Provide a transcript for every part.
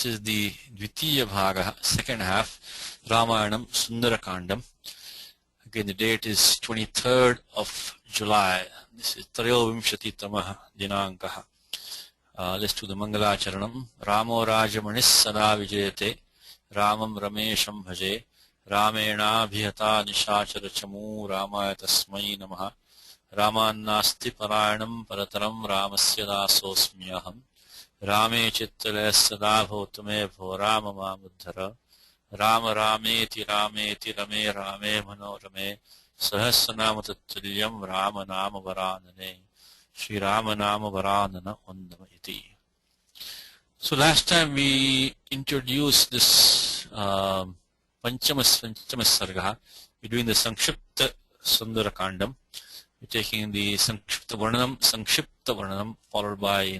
This is the Dvitiya Bhaga, second half, Ramayanam Sundarakandam. Again, the date is 23rd of July. This is Trayovimshati Tamaha Dinankaha. Let's do the Mangalacharanam. Ramo Rajamanis Sada Vijayate, Ramam Ramesham Bhaje, Ramena Bhiyata Nishachara Chamu, Ramaya Tasmai Namaha, Ramannasti Parayanam Parataram Ramasya Dasosmyaham, Rame Chittale Sada Bhotame Bho Rama Mamuddhara, Rama Rameti Rameti Rame Rame Manorame, Sahasranamatulyam Rama Nama Varanane, Shri Rama Nama Varanana Undama Iti. So last time we introduced this Panchama Sarga. We're doing the Sankshipta Sundarakandam. We're taking the Sankshipta Varnam followed by,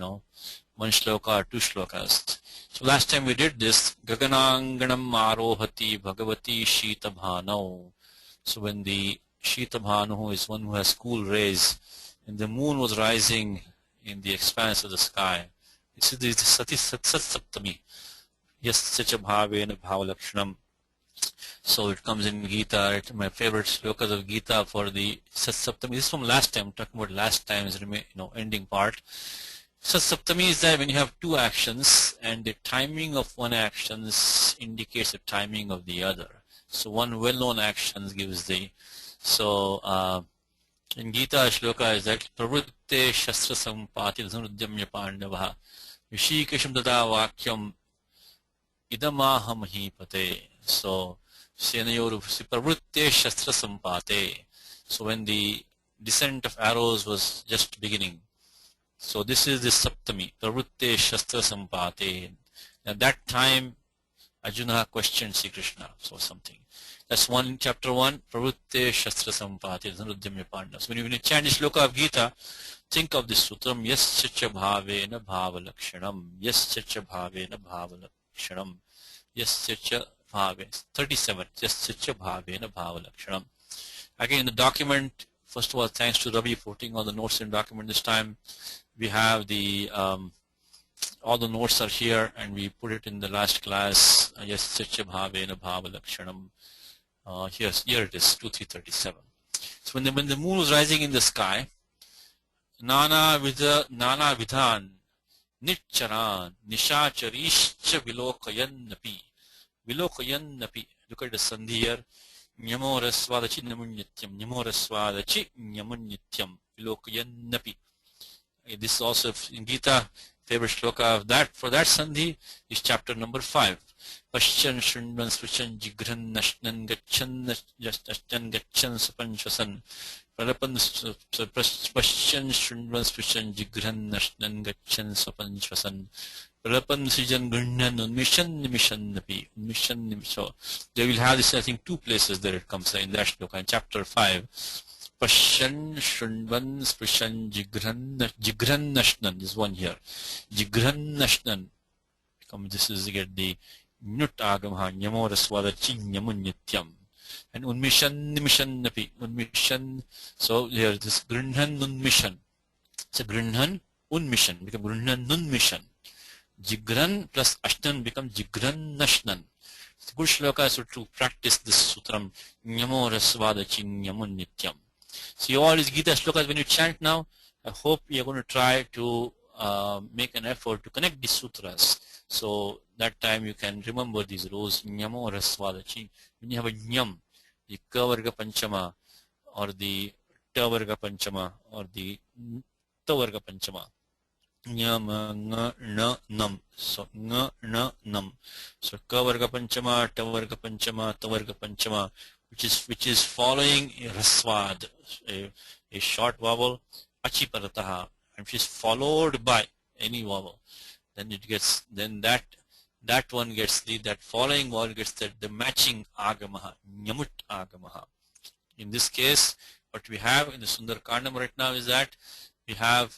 one shloka or two shlokas. So last time we did this, Gagananganam Arohati Bhagavati Sheetabhano. So when the Sheetabhanu is one who has cool rays, and the moon was rising in the expanse of the sky. This is the Sati Sat Saptami. Yes, Sacha Bhavena Bhavalakshanam. So it comes in Gita, my favorite shlokas of Gita for the Sat Saptami. This is from last time, talking about last time's ending part. Sat Saptami is that when you have two actions and the timing of one action indicates the timing of the other. So one well-known action gives the, in Gita shloka is that Pravrutte Shastra Sampati Dhanudyamya Pandavaha Vishikasham Dada Vakyam Idamaha Mahipate. So Senayoru Pravrutte Shastra Sampate. So when the descent of arrows was just beginning. So this is the Saptami, Pravrutte Shastra Sampate. At that time Arjuna questioned Sri Krishna, so something. That's one, chapter 1, Pravrutte Shastra Sampati, Dhanudyamya Pandava. So when you chant this shloka of Gita, think of this sutram, Yas Chacha Bhavena Bhavalakshanam, Yas Chacha Bhavena Bhavalakshanam, Yas Chacha Bhavena, 37, Yas Chacha Bhavena Bhavalakshanam. Again, in the document, first of all, thanks to Ravi for putting all the notes in the document this time. We have the, all the notes are here, and we put it in the last class, Yas Chacha Bhavena Bhavalakshanam. Here it is, 2337. So when the moon was rising in the sky, Nana Vidhan, Nitcharan, Nishacharishcha Vilokayan Napi. Look at the sandhi here. Nyamorasvadachi Nyamunnityam, Nyamunnityam, Vilokayan Napi. This is also in Gita, favorite shloka of that, for that sandhi is chapter number 5. Pashyan Shundvan Swichan Jigran Nashnan Gachan Nashnan Gachan Sapanchasan Pralapan Pashyan Shundvan Swichan Jigran Nashnan Gachan Sapanchasan Pralapan Sijan Gurnan Unmishan Napi Unmishan Nimisho. They will have this, I think, two places that it comes in that shloka in chapter 5. Pashyan Shundvan Swichan Jigran Nashnan is one here. Jigran Nashnan. This is get the Nut Agamaha, Nyamoraswadachi, Nyamunnityam. And Unmishan, Nimishan Napi, Unmishan. So here, this Grinhan Unmishan. So Grinhan Unmishan, become Grinhan Unmishan. Jigran plus Ashnan becomes Jigran Nashnan. It's a good shloka, so to practice this sutram, Nyamoraswadachi, Nyamunnityam. See all these Gita shlokas when you chant now, I hope you're going to try to make an effort to connect these sutras. So that time you can remember these rows, Nyamo Raswadachi. When you have a Nyam, the Kavarga Panchama, or the Tavarga Panchama, or the Tavarga Panchama. Nyama, Nga, Na, Nam. So, Nga, Na, Nam. So, Kavarga Panchama, Tavarga Panchama, Tavarga Panchama, which is following a Raswad, a short vowel, Achiparataha, and which is followed by any vowel. Then it gets, then that one gets that following vowel gets the matching agamaha, nyamut agamaha. In this case, what we have in the Sundarakandam right now is that we have,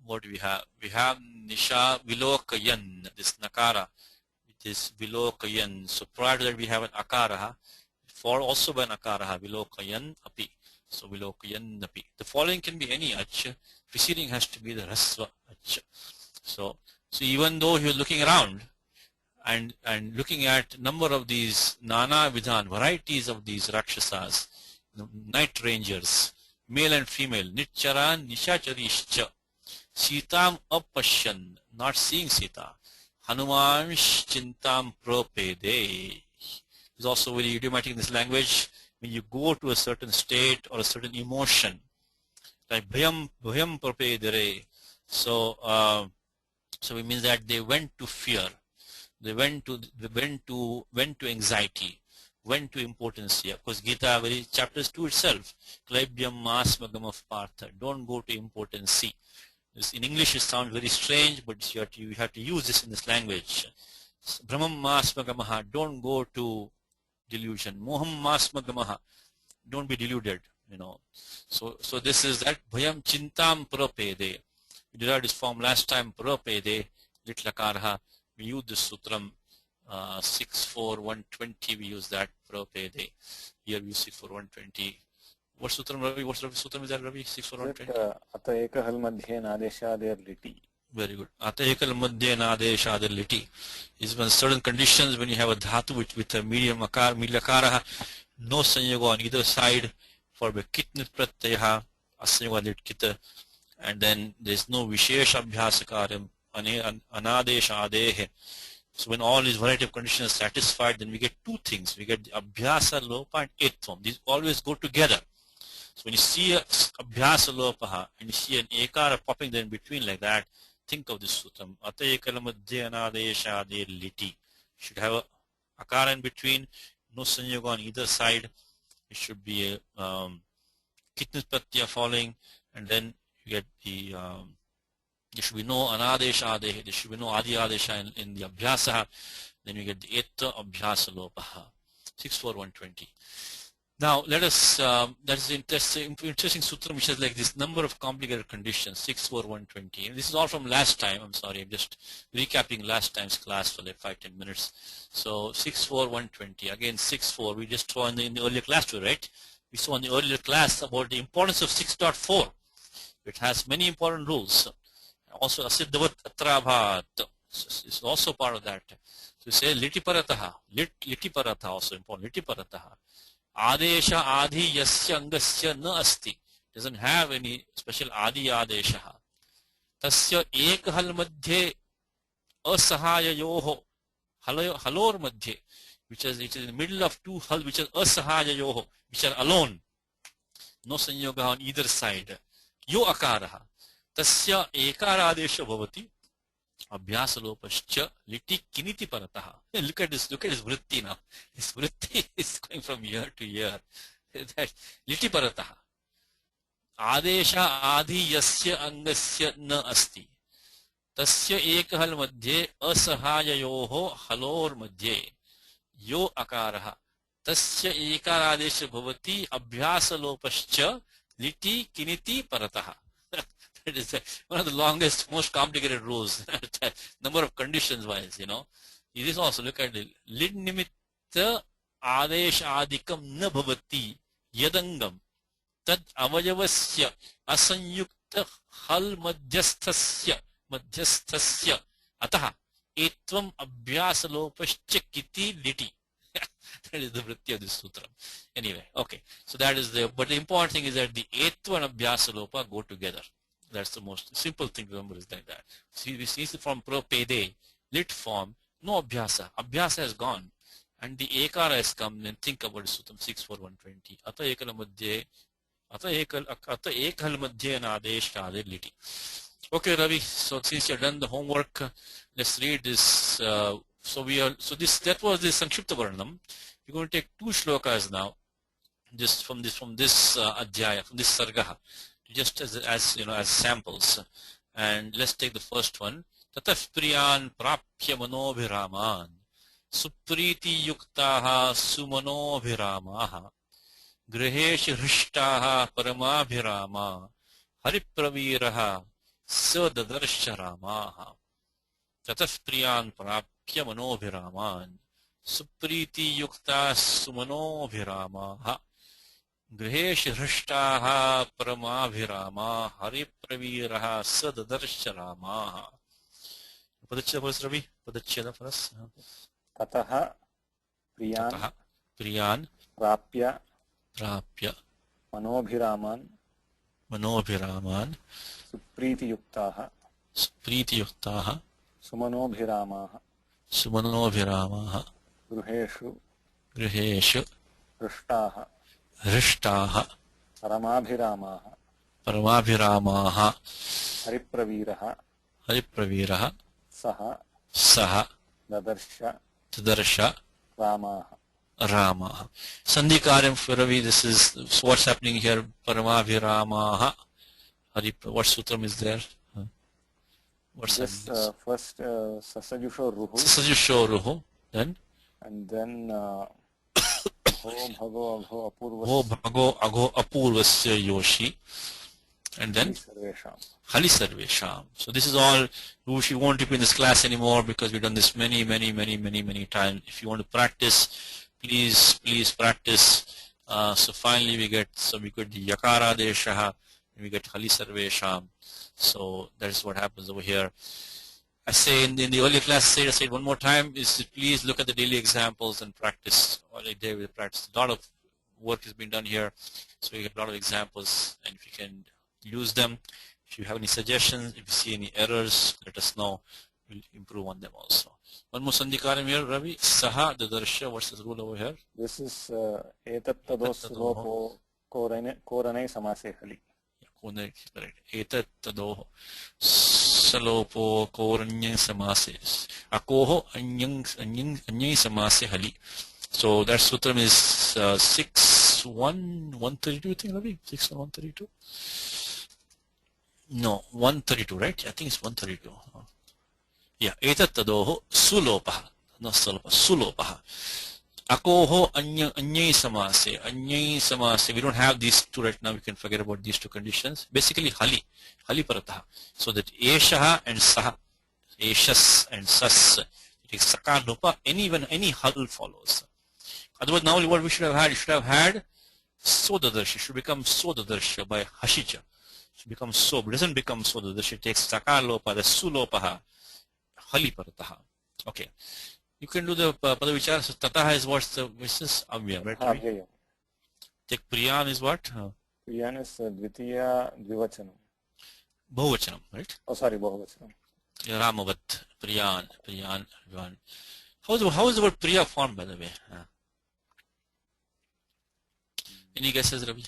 what do we have? We have Nisha Vilokayan, this Nakara, it is Vilokayan. So prior to that we have an Akaraha, for also by an Akaraha, Vilokayan Api. So Vilokayan Api. The following can be any Acha, preceding has to be the Rasva Acha. So So even though he was looking around and looking at number of these Nana Vidhan, varieties of these Rakshasas, night rangers, male and female, Nitcharan Nishacharischa, Sitam Apashyan, not seeing Sita, Hanuman Chintam Propede. Is also very idiomatic in this language. When you go to a certain state or a certain emotion, like bhayam propedere. So it means that they went to fear, they went to anxiety, went to impotency. Of course, Gita, very chapters 2 itself, Klaibyam Masmagam of Partha. Don't go to impotency. This, in English it sounds very strange, but you have to use this in this language. Brahmam Masmagamaha. Don't go to delusion. Moham Masmagamaha. Don't be deluded. So this is that bhayam chintam prapede. We derived this form last time, prapede, litlakarha. We use this sutram 64120. We use that prapede. Here we use 64120. What sutram, Ravi? What sutram is that, Ravi? 64120. Ata ekahal madhye nadeshader liti. Very good. Ata ekal madhye nadeshader liti is when certain conditions, when you have a dhatu with a medium akar, milakaraha, no sanyoga on either side, for kitnit pratyaha, asanyoga lit kita, and then there's no vishesh abhyasakaram, anadesha adehe. So when all these variety of conditions are satisfied, then we get two things. We get the abhyasa lopa and etvam. These always go together. So when you see a abhyasa lopaha and you see an ekara popping there in between like that, think of this sutram. Ata ekala madhya anadesha ade liti. Should have a akara in between, no sanyoga on either side. It should be a kitnit pratya following, and then you get the there should be no anadesha adehe, there should be no adi adesha in the abhyasa. Then you get the etta abhyasa lopaha. 64120. Now let us that is interesting sutram which has like this number of complicated conditions, 64120. And this is all from last time. I'm sorry, I'm just recapping last time's class for like 5-10 minutes. So 64120, again 64, we just saw in the earlier class too, right? We saw in the earlier class about the importance of 6.4. It has many important rules. Also asiddhavat atrabhat is also part of that. So we say litiparataha, litiparataha also important, litiparataha. Adesha adi yasya angasya na asti. Doesn't have any special adi adesha. Tasya ekahal madhye asahayayoho. Halor madhye, which is in the middle of two hal, which is asahayayoho, which are alone. No sanyoga on either side. Yo akaraha. Tasya ekara adesha bhavati. Abhyasalopascha liti kiniti parataha. Look at this vritti now. This vritti is going from year to year. That liti parataha. Adesha adi yasya angasya na asti. Tasya ekahal madhye asahayayoho halor madhye. Yo akaraha. Tasya ekara adesha bhavati abhyasalopascha liti kiniti parataha. It is one of the longest, most complicated rules. Number of conditions wise, You just also look at it. Lid nimitta adesh adikam na bhavati yadangam tad avayavasya asanyukta hal madhyasthasya ataha etvam abhyasalopascha kiti liti. That is the vritti of this sutra. Anyway, okay. So that is but the important thing is that the etva and abhyasalopa go together. That's the most simple thing to remember is like that. See, we see from propede, lit form, no abhyasa. Abhyasa has gone. And the ekara has come. Then think about it, Sutram 64120. Ata ekal madhye nadesh liti. Okay, Ravi. So since you've done the homework, let's read this. That was the Sankshipta Varnam. We're going to take 2 shlokas now, just from this adhyaya, from this sargaha. Just as samples, and let's take the first one. Tataf priyan prapya manobhiraman supriti yuktaha sumanobhiramaha grihesh hrishtaha paramabhirama haripraviraha sadadarsharaamaha. Tataf priyan prapya manobhiraman supriti yukta sumanobhiramaha Grihesh Hrishtaha Paramabhirama Haripraviraha Sadadarsharaamaha. Padacheda for us, Ravi. Padacheda for us. Tataha priyan Tataha priyan prapya prapya manobhiraman manobhiraman supriti supriti-yuktaha sumanobhiramaha sumanobhiramaha gruheshu griheshu hrushtaha hrishtaha paramabhiramaha paramabhiramaha haripraviraha haripraviraha saha saha dadarsha tadarsha ramaha. Rama. Sandhi karyam for Ravi, this is what's happening here. Paramabhiramaha. What sutram is there? What's This happening? first sasajusho ruhu. Sasajusho ruhu. Then? And then ho bhago agho apurvasya. Ho bhago agho apurvasya yoshi. And then? Hali sarvesham. So this is all, we won't repeat in this class anymore because we've done this many times. If you want to practice, please practice. So finally we get the yakara deshaha and we get hali sarvesham. So that's what happens over here. I say in the earlier class, I said one more time, is to please look at the daily examples and practice. All day we practice. A lot of work has been done here. So we get a lot of examples, and if you can use them. If you have any suggestions, if you see any errors, let us know. We'll improve on them also. One more sandhikaram here, Ravi. Saha dadarsha. What's the rule over here? This is etat tados lopo korane samase hali. Correct. Etat tadoh salopo koranyang samase. Akoho anyang samase hali. So that sutram is 6.1.132, I think, Ravi? 6.1.132? No, 132, right? I think it's 132. Yeah, etat tadoho sulopaha. Not salopa, sulopaha. Akoho anyay samase. We don't have these two right now. We can forget about these two conditions. Basically, hali parataha. So that eshaha and saha, eshas and sas. It is sakar lopa. Any hal follows. Otherwise, now what we should have had sodadarsha. Should become sodadarsha by hashija. Should become so, but doesn't become sodadarsha. It takes sakar lopa, the sulopaha, hali parataha. Okay. You can do the padavichara. So tataha is what's the versus avya, right? Avyayam. Take priyan is what? Priyan is dvitiya dvivachanam. Bahuvachanam, right? Oh, sorry, bahuvachanam. Ramavat, priyan. How is the word priya formed, by the way? Any guesses, Ravi?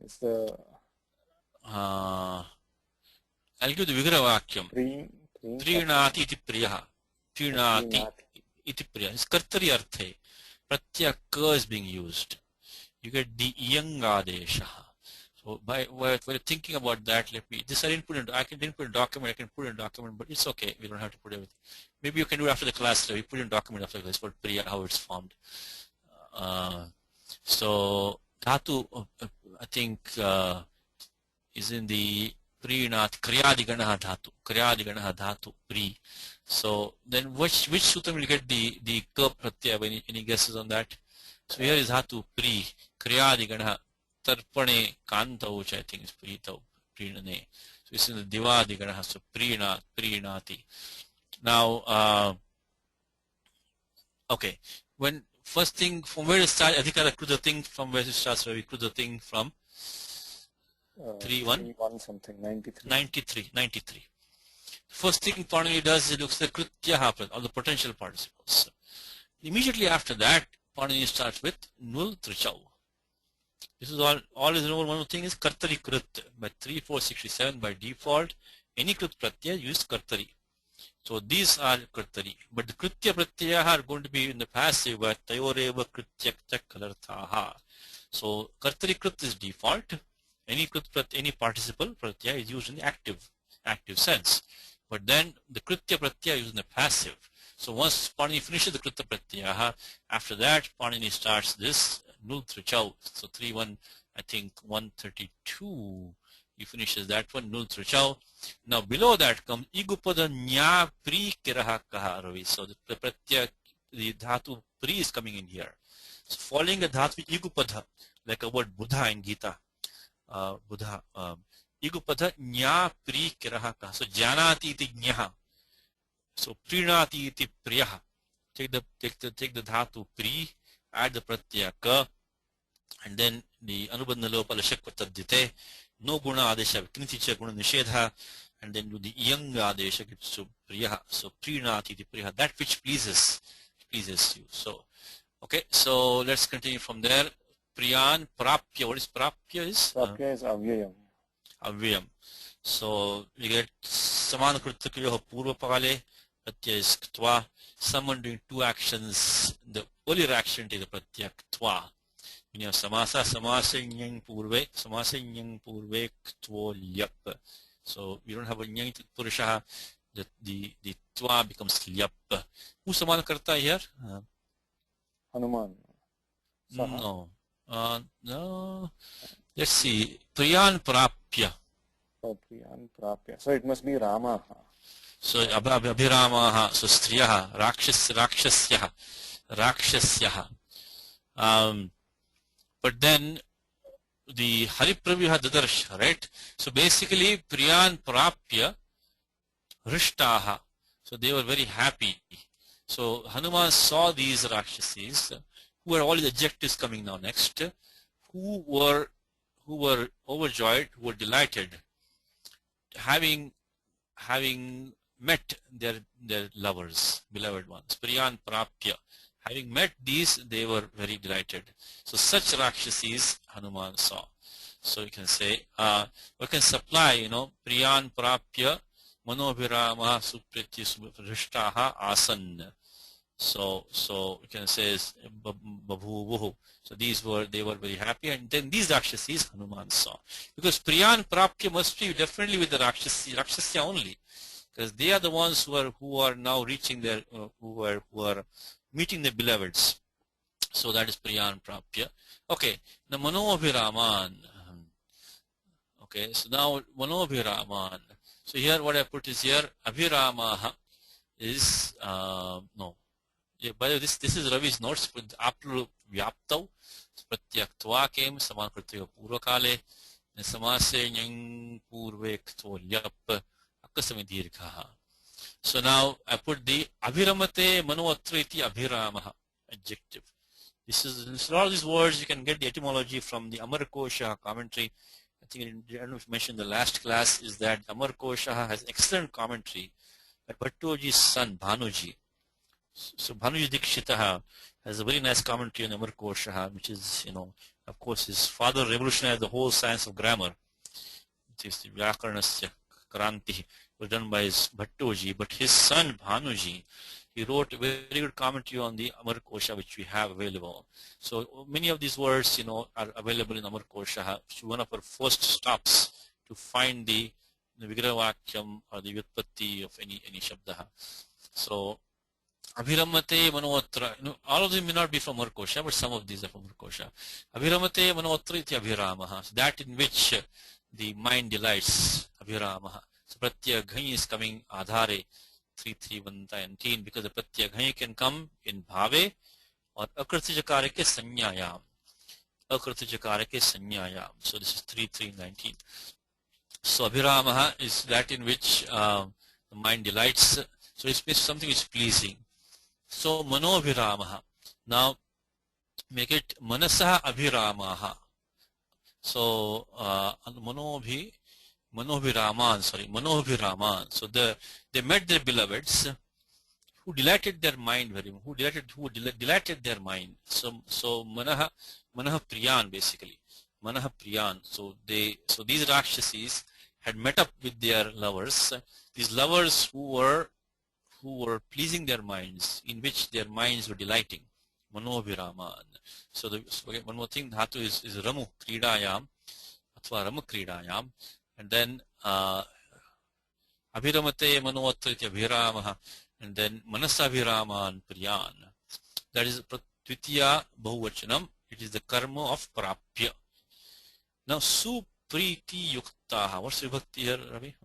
It's the I'll give the Vigraha Vakyam. Trinati iti priyaha. Trinati iti priyaha. It's kartari arthe. Pratyaya ka is being used. You get the iyangadesha. So while thinking about that, I didn't put in a document, but it's okay. We don't have to put everything. Maybe you can do it after the class. We put in a document after the class for priya, how it's formed. So dhatu, I think, is in the Prinath, Kriyadiganaha dhatu, Pri. So then which sutram will get the ka pratyaya? Any guesses on that? So here is dhatu Pri, Kriyadiganaha, Tarpane Kantau, which I think is Pritau, Prinane. So it's in the Divadiganaha, so Prinati. Now, okay, when first thing, from where to start, Adhikara Kruda thing, from where to start, so we Kruda thing from 31 something, 93. 93. First thing Panini does, it looks at the Krutyaha, or the potential participles. Immediately after that, Panini starts with Nul Trichau. This is all is known. One thing is Kartari Krut. By 3467 by default, any Krut Pratyaya use Kartari. So these are Kartari. But the Krutya Pratyaya are going to be in the passive, but Tayoreva Krutyakta Kalarthaha. So Kartari Krut is default. Any participle pratyaya is used in the active sense. But then the Kritya Pratyaya is used in the passive. So once Panini finishes the Kritya Pratyaya, after that Panini starts this Nul Trichau. So 3.1, I think 132, he finishes that one, Nul Trichau. Now below that comes Igupada Nya Pri Kiraha Kaha Ravi. So the Pratyaya, the Dhatu Pri is coming in here. So following a Dhatu Igupada, like a word Buddha in Gita. Buddha, Igupada Nya Pri Kirahaka. So Janati iti Nyaha. So Prinati iti Priyaha. Take the dhatu Pri, add the pratyaya Ka, and then the Anubandha Lopala Shakvatadite, no Guna Adesha, Kniticha Guna Nishedha, and then do the Yang Adesha, so Priyaha. So Prinati iti Priyaha, that which pleases you. So okay, so let's continue from there. Priyan Prapya. What is Prapya? Prapya is avyayam. Avyayam. So we get Samana Kritikyoha Purva Pale, Pratyaya is Ktva. Someone doing two actions, the earlier action is the Pratyaya Ktva. When you have Samasa Nyang Purve Ktvo Lyap. So we don't have a Nyang Purusha, the Twa becomes Lyap. Who Samana Karta here? Hanuman. No. No. Let's see. Priyan Prapya. Oh, Priyan Prapya. So it must be Rama. So Abhiramaha. So Striyaha. Rakshasyaha. But then the Haripravyaha Dadarsha, right? So basically Priyan Prapya Rishtaha. So they were very happy. So Hanuman saw these Rakshasis who were all the adjectives coming now next, who were overjoyed, who were delighted, having met their lovers, beloved ones. Priyan Prapya. Having met these, they were very delighted. So such Rakshasis Hanuman saw. So you can say, we can supply, Priyan Prapya Manobhirama Supritya Rishtaha Asan. So you can say Babhuvuhu. So they were very happy, and then these Rakshasis Hanuman saw. Because Priyan Prapya must be definitely with the Rakshasya only. Because they are the ones who are now reaching their who are meeting their beloveds. So that is Priyan Prapya. Okay, the Manobhiraman. Okay, so now Manobhiraman. So here what I put is here Abhiramaha is no. Yeah, by the way, this is Ravi's notes. Aplu Vyaptau. Pratyaktva came, Saman Kritya Purvakale, and Samase Nyang Purvekto Yap Akasamidirkaha. So now I put the Abhiramate Manoatriti Abhiramaha adjective. This is all these words you can get the etymology from the Amarkosha commentary. I think I don't know if you mentioned in the last class is that Amarkosha has excellent commentary by Bhattoji's son Bhanuji. So Bhanuji Dikshitaha has a very nice commentary on Amarkosha, which is, of course, his father revolutionized the whole science of grammar. It is the Vyakaranasya Kranti, was done by his Bhattoji, but his son Bhanuji, he wrote a very good commentary on the Amarkosha, which we have available. So many of these words, are available in Amarkosha. It's one of our first stops to find the Vigrahavakyam or the Vyutpatti of any Shabda. So Abhiramate Manotra, all of them may not be from Amarkosha, but some of these are from Amarkosha. Abhiramate Manotra iti Abhiramaha, that in which the mind delights, Abhiramaha. So Pratyaghay is coming Adhare 33119 because the Pratyaghay can come in Bhave or Akritijakarake Sanyayam. Akritijakarake Sanyayam. So this is 3319. So Abhiramaha is that in which the mind delights. So it's something which is pleasing. So Manobhiramaha. Now make it Manasaha Abhiramaha. So Manobhiraman. So they met their beloveds who delighted their mind very much. Who delighted their mind. So Manaha Priyan basically. Manaha Priyan. So these Rakshasis had met up with their lovers. These lovers who were pleasing their minds, in which their minds were delighting. Manobhiraman. So one more thing, dhatu is Ramu Kridayam, Athva Ramu Kridayam, and then Abhiramate Manoatriti Abhiramaha, and then Manasabhiraman Priyan. That is Tvitiya Bahuvachanam. It is the karma of Prapya. Now Supriti Yuktaha. What's Vibhakti here, Ravi?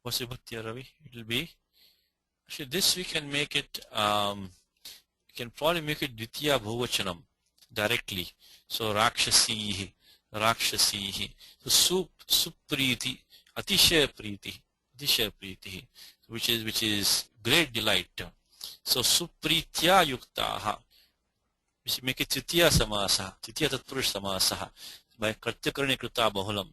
What's Vibhakti here, Ravi? It will be, actually this we can make it, we can probably make it Dvitiya Bahuvachanam directly. So Rakshasi. Rakshasihi. So supriti, atishaya priti, which is great delight. So supritya yuktaha, which make it titiya samasa, titiya tatpurush samasa, by kartyakarni krita bahulam.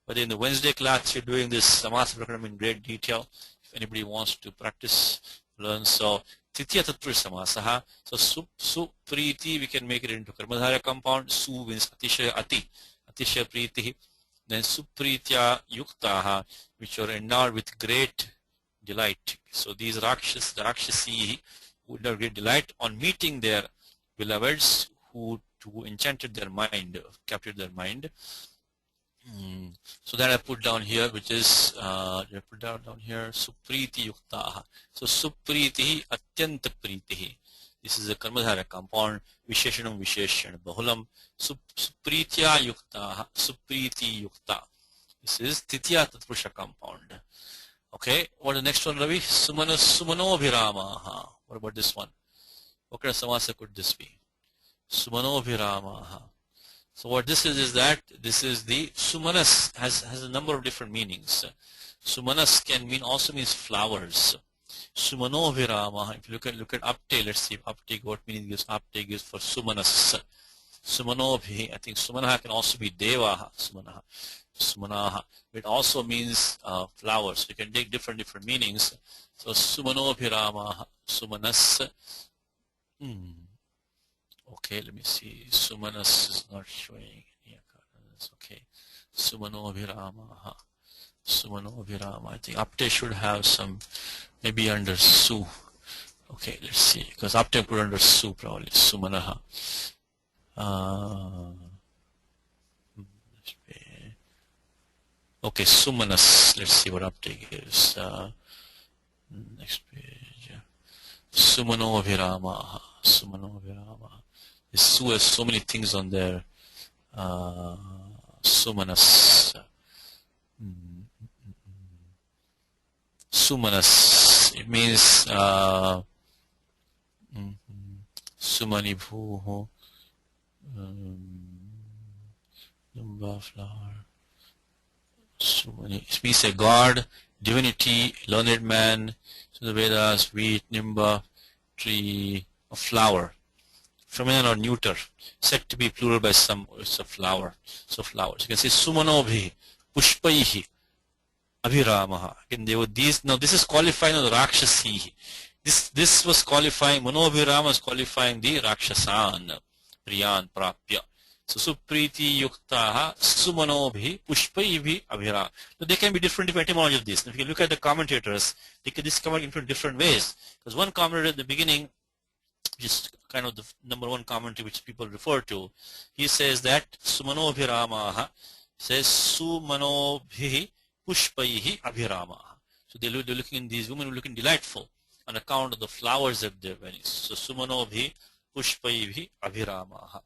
But in the Wednesday class, you're doing this samasa prakranam in great detail. If anybody wants to practice, learn. So titiya tatpurush samasaha. So supriti, we can make it into karmadhara compound. Su means atishaya atishaya priti. Then supritya yuktaha, which are endowed with great delight. So these rakshasi would have great delight on meeting their beloveds who enchanted their mind, captured their mind. So that I put down here, which is I put down here supriti yuktaha. So supriti atyanta pritihi. This is a karmadhara compound. Visheshanam visheshan bahulam. Supritya yuktaha. Supriti yukta. This is titya tatpurusha compound. Okay, what is the next one, Ravi? Sumano viramaha. What about this one? What kind of samasa could this be? Sumano viramaha. So what this is that this is the sumanas has a number of different meanings. Sumanas can also means flowers. Sumano viramaha. If you look at uptake, let's see if uptake, what meaning gives uptake is for sumanas. Sumanobhi, I think sumanaha can also be devaha. Sumanaha. It also means flowers. You can take different meanings. So sumanobhiramaha, sumanas. Okay, let me see. Sumanas is not showing any occurrence. Okay. Sumanobhiramaha. Sumanobhirama. I think Apte should have some, maybe under Su. Okay, let's see. Because Apte put under Su probably. Sumanaha. Okay, Sumanas. Let's see what Apte gives. Next page. Sumanobhiramaha. Sumanobhiramaha. The Su has so many things on there. Sumanas. Sumanas. It means Sumani Bhuho. Nimba flower. Sumani. It means a god, divinity, learned man. So the Vedas, wheat, Nimba, tree, a flower. Feminine or neuter, said to be plural by some, it's a flower. So flowers. You can say Sumanobhi, Pushpaihi, Abhiramaha. Again, they were these. Now this is qualifying the Rakshasi. This was qualifying, Manobhirama was qualifying the Rakshasan, Priyan, Prapya. So Supriti Yuktaha, Sumanobhi, Pushpaihi, Abhira. So there can be different etymology of this. Now, if you look at the commentators, this come out in different ways. Because one commentator at the beginning, just kind of the number one commentary which people refer to, he says that Sumanobhiramaha says Sumanobhi Pushpaihi Abhiramaha. So they're looking, these women are looking delightful on account of the flowers that they're wearing. So Sumanobhi Pushpaihi Abhiramaha.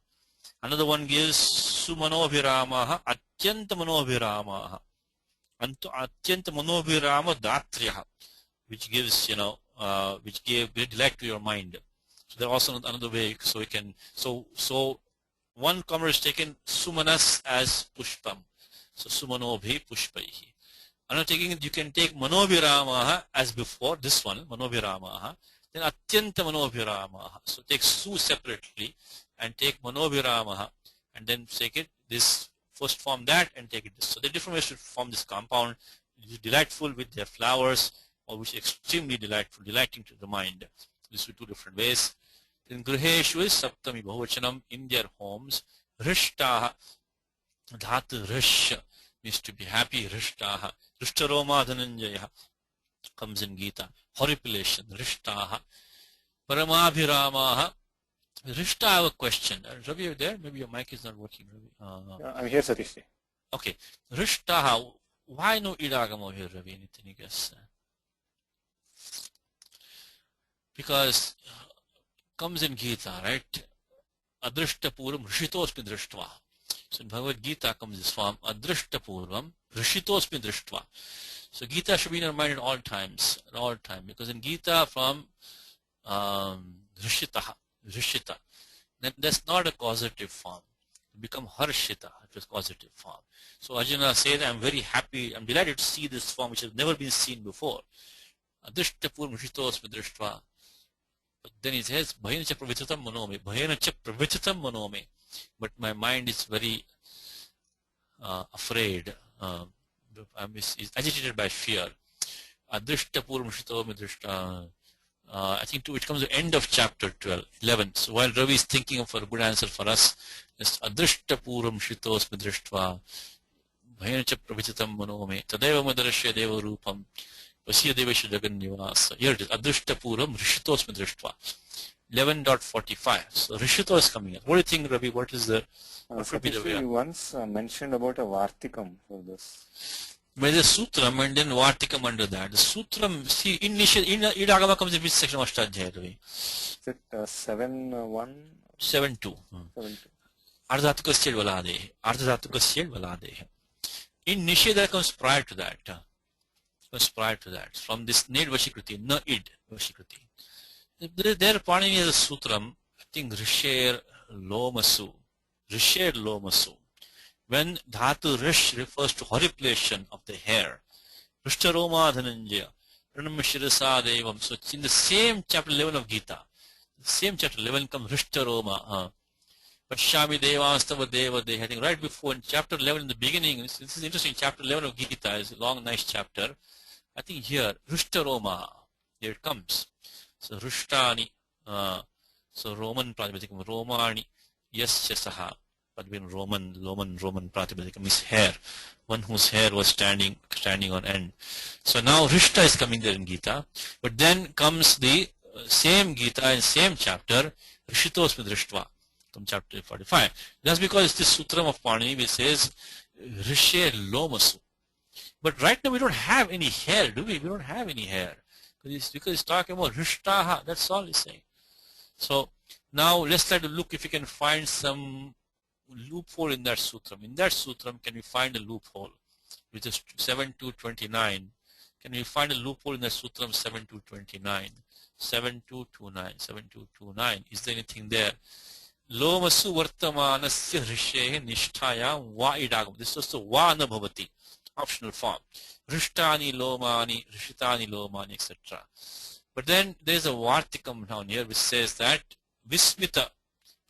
Another one gives Sumanobhiramaha Atyanta Manobhiramaha. Atyanta Manobhirama Datriyaha, which gives, which gave great delight to your mind. So there also another way, so we can, so one commentator is taken Sumanas as Pushpam. So Sumanobhi Pushpaihi. Another taking, you can take Manobhiramaha as before, this one, Manobhiramaha, then Atyanta Manobhiramaha. So take Su separately and take Manobhiramaha and then take it, this first form that and take it this. So there are different ways to form this compound, which is delightful with their flowers, or which is extremely delightful, delighting to the mind. These are two different ways. In Griheshu is Saptami Bahuvachanam, in their homes. Rishtaha, Dhatu Rish means to be happy. Rishtaha, Rishtaroma Dhananjaya comes in Gita. Horripilation, Rishtaha. Paramabhiramaha. Rishta, I have a question. Ravi, are you there? Maybe your mic is not working. Ravi. I'm here, Satish. Okay. Rishtaha, why no idagamo here, Ravi? Anything you guess? Because comes in Gita, right? Adrishtapuram Rishitosmi Drishtva. So in Bhagavad Gita comes this form, Adrishtapuram Rishitosmi Drishtva. So Gita should be in our mind at all times, because in Gita from Rishita, that's not a causative form. become Harshita, it was causative form. So Arjuna says, I'm very happy, I'm delighted to see this form which has never been seen before. Adrishtapur Mrishitosmi Drishtva. But then he says, Bhayanacha Pravithatam Manome, Bhayanacha Pravithatam Manome. But my mind is very afraid, is agitated by fear. Adrishtapur Mrishitomi Drishta. I think it comes to the end of chapter 11. So while Ravi is thinking for a good answer for us, just Adrishtapuram Shritosmi Drishtva Bhayanacha Pravithatam Manome Tadeva Madarashya Deva Rupam Vasya Devasya Jagan Nivasa. Here it is, Adrishtapuram Rishitosmi Drishtva. 11.45. So Rishito is coming up. What do you think, Ravi? What is the you once mentioned about a Vartikam for this. There's a Sutram and then Vartikam under that. The Sutram, see, Idagama comes in which section of Ashtadhyaya, Ravi? Is it 7.1? 7.2. 7.2. Ardhatukasya Valade. Ardhatukasya Valade. In Nisheda comes prior to that. From this Ned Vashikriti, na id Vashikriti. There Panini has a Sutram, I think Risher Lomasu. Risher Lomasu. When Dhatu Rish refers to horripilation of the hair, Rishtaroma Dhananjaya, Pranamashirasa Devam. So it's in the same chapter 11 of Gita. The same chapter 11 comes Rishtaroma. But Shami Devastava Deva Deha. I think right before in chapter 11 in the beginning, this is interesting, chapter 11 of Gita is a long, nice chapter. I think here, Rishtaroma, here it comes. So Rishtani, so Roman Pratipadikam, Romani, yes, Chesaha. But when Roman Pratipadikam is hair, one whose hair was standing on end. So now Rishta is coming there in Gita, but then comes the same Gita in same chapter, Rishitosmi Drishtva, from chapter 45. That's because it's the Sutram of Panini which says Rishe Lomasu. But right now we don't have any hair, do we? We don't have any hair. Because it's talking about Rishtaha, that's all he's saying. So now let's try to look if we can find some loophole in that sutram. In that sutram, can we find a loophole? Which is 7.2.29. Can we find a loophole in that sutram 7.2.29? 7.2.29. 7.2.29. Is there anything there? Lomasu vartamanasya hrishehe nishtayam va idagam. This was the va na bhavati. Optional form. Rishtani lomani, rishitani lomani, etc. But then there's a vartikam down here which says that vismita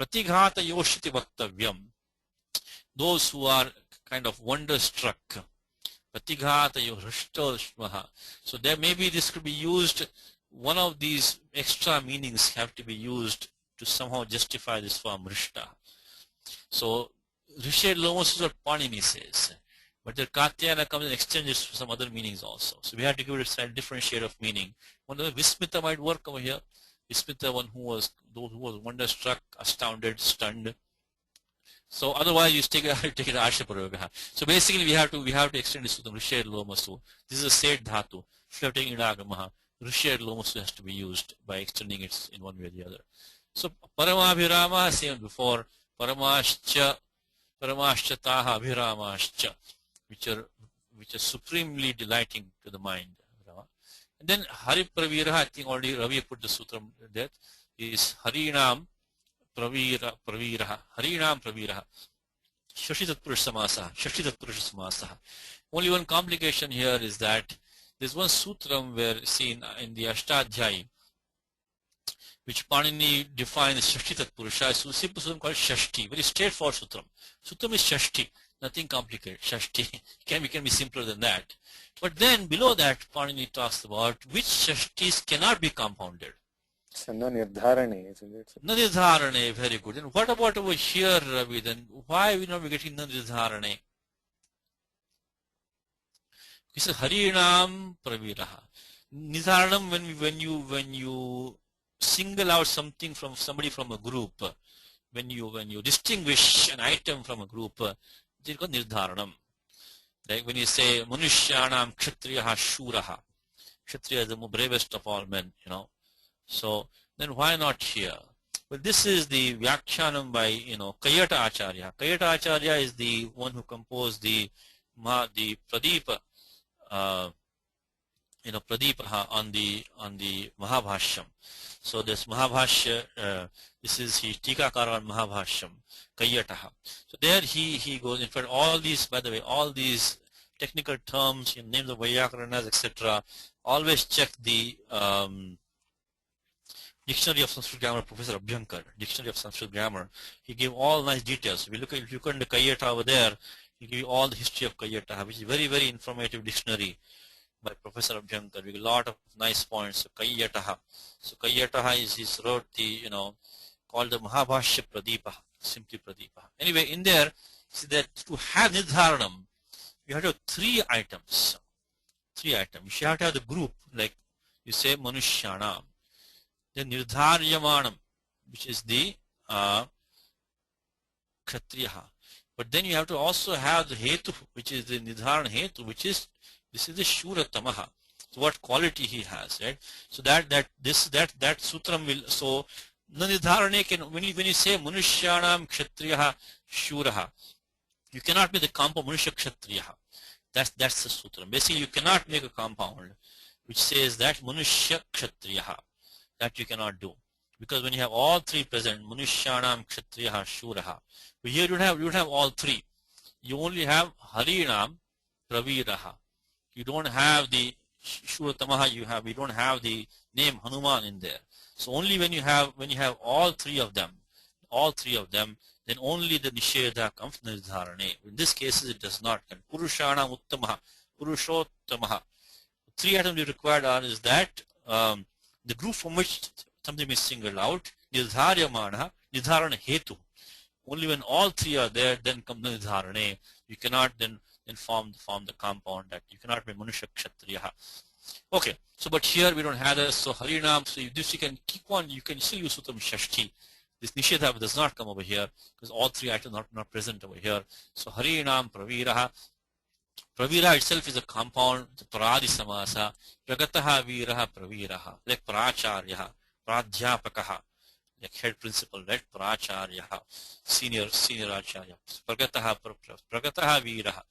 pratighata yoshiti vaktavyam. Those who are kind of wonderstruck. Pratighata yoshtoshmaha. So there maybe this could be used, one of these extra meanings have to be used to somehow justify this form rishta. So rished lomos is what Panini says. But the Katyayana comes and exchanges for some other meanings also. So we have to give it a slightly different shade of meaning. One of the Vismita might work over here. Vismita, one who was wonderstruck, astounded, stunned. So otherwise you take it Ashaparavaha. So basically we have to extend this to the Rished Lomasu. This is a Sed Dhatu. Floating Idagamaha. Rished Lomasu has to be used by extending it in one way or the other. So Paramabhirama, same before, Paramashcha Taha Abhiramascha. Which are supremely delighting to the mind. And then Hari Praviraha, I think already Ravi put the sutram there, is Harinam Praviraha. Harinam Praviraha. Shashitat Purush Samasaha. Only one complication here is that there's one sutram where seen in the Ashtadhyaya, which Panini defines Shashitat Purusha. So simple sutram called Shashti. Very straightforward sutram. Sutram is Shashti. Nothing complicated. Shashti can be simpler than that. But then below that, Panini talks about which Shashtis cannot be compounded. Nirdharane, isn't it? Nirdharane, very good. And what about over here, Ravi? Then why are we not getting Nirdharane? He says Harinam Praviraha. Nidharanam, when you single out something from somebody from a group, when you distinguish an item from a group, it's called Nirdharanam. Like when you say Manushyanam Kshatriyaha Shuraha. Kshatriya is the bravest of all men, So then why not here? Well, this is the Vyakhyanam by Kayata Acharya. Kayata Acharya is the one who composed the Pradeepa Pradipaha on the Mahabhashyam. So this Mahabhashya, this is he Tikakara on Mahabhashyam, Kayyataha. So there he goes. In fact, all these, by the way, all these technical terms, names of Vaiyakaranas, etc. Always check the Dictionary of Sanskrit Grammar, Professor Abhyankar, Dictionary of Sanskrit Grammar. He gave all nice details. If you look at the Kayyata over there, he give you all the history of Kayyata, which is very, very informative dictionary by Professor Abhyankar. We get a lot of nice points. So Kayyataha. So Kayyataha is he wrote the called the Mahabhashya Pradipa, simply Pradipa. Anyway, in there, see that to have Nidharanam, you have to have three items. You have to have the group, like you say Manushyanam. Then Nirdharyamanam, which is the Kshatriyaha. But then you have to also have the Hetu, which is the Nidharan Hetu, which is this is the Shura Tamaha. So what quality he has, right? So that sutram will, so Nidharane can, when you say Manushyanam Kshatriyaha Shuraha, you cannot be the compound Manusha Kshatriyaha. That's the sutram. Basically, you cannot make a compound which says that Manusha Kshatriyaha. That you cannot do. Because when you have all three present, Manushyanam Kshatriyaha Shuraha. But here you don't have all three. You only have Harinam Praviraha. You don't have the Shuratamaha, you don't have the name Hanuman in there. So only when you have all three of them, then only the Nisheda comes Nirdharane. In this case it does not come. Purushanam Uttamaha, Purushottamaha. Three items you required are is that the group from which something is singled out, Nidharyamana, Nidharana Hetu. Only when all three are there, then comes Nidharane. You cannot then form the compound that you cannot be Manusha Kshatriyaha. Okay, so but here we don't have this, so Harinam, so this you can keep on, you can still use Sutram Shashti. This Nishedha does not come over here because all three items are not present over here. So Harinam Praviraha. Pravira itself is a compound, the Paradi Samasa, Pragataha Viraha Praviraha, like Pracharyaha, Pradhyapakaha, like head principal, right? Pracharyaha, senior Acharya. Pragataha Viraha.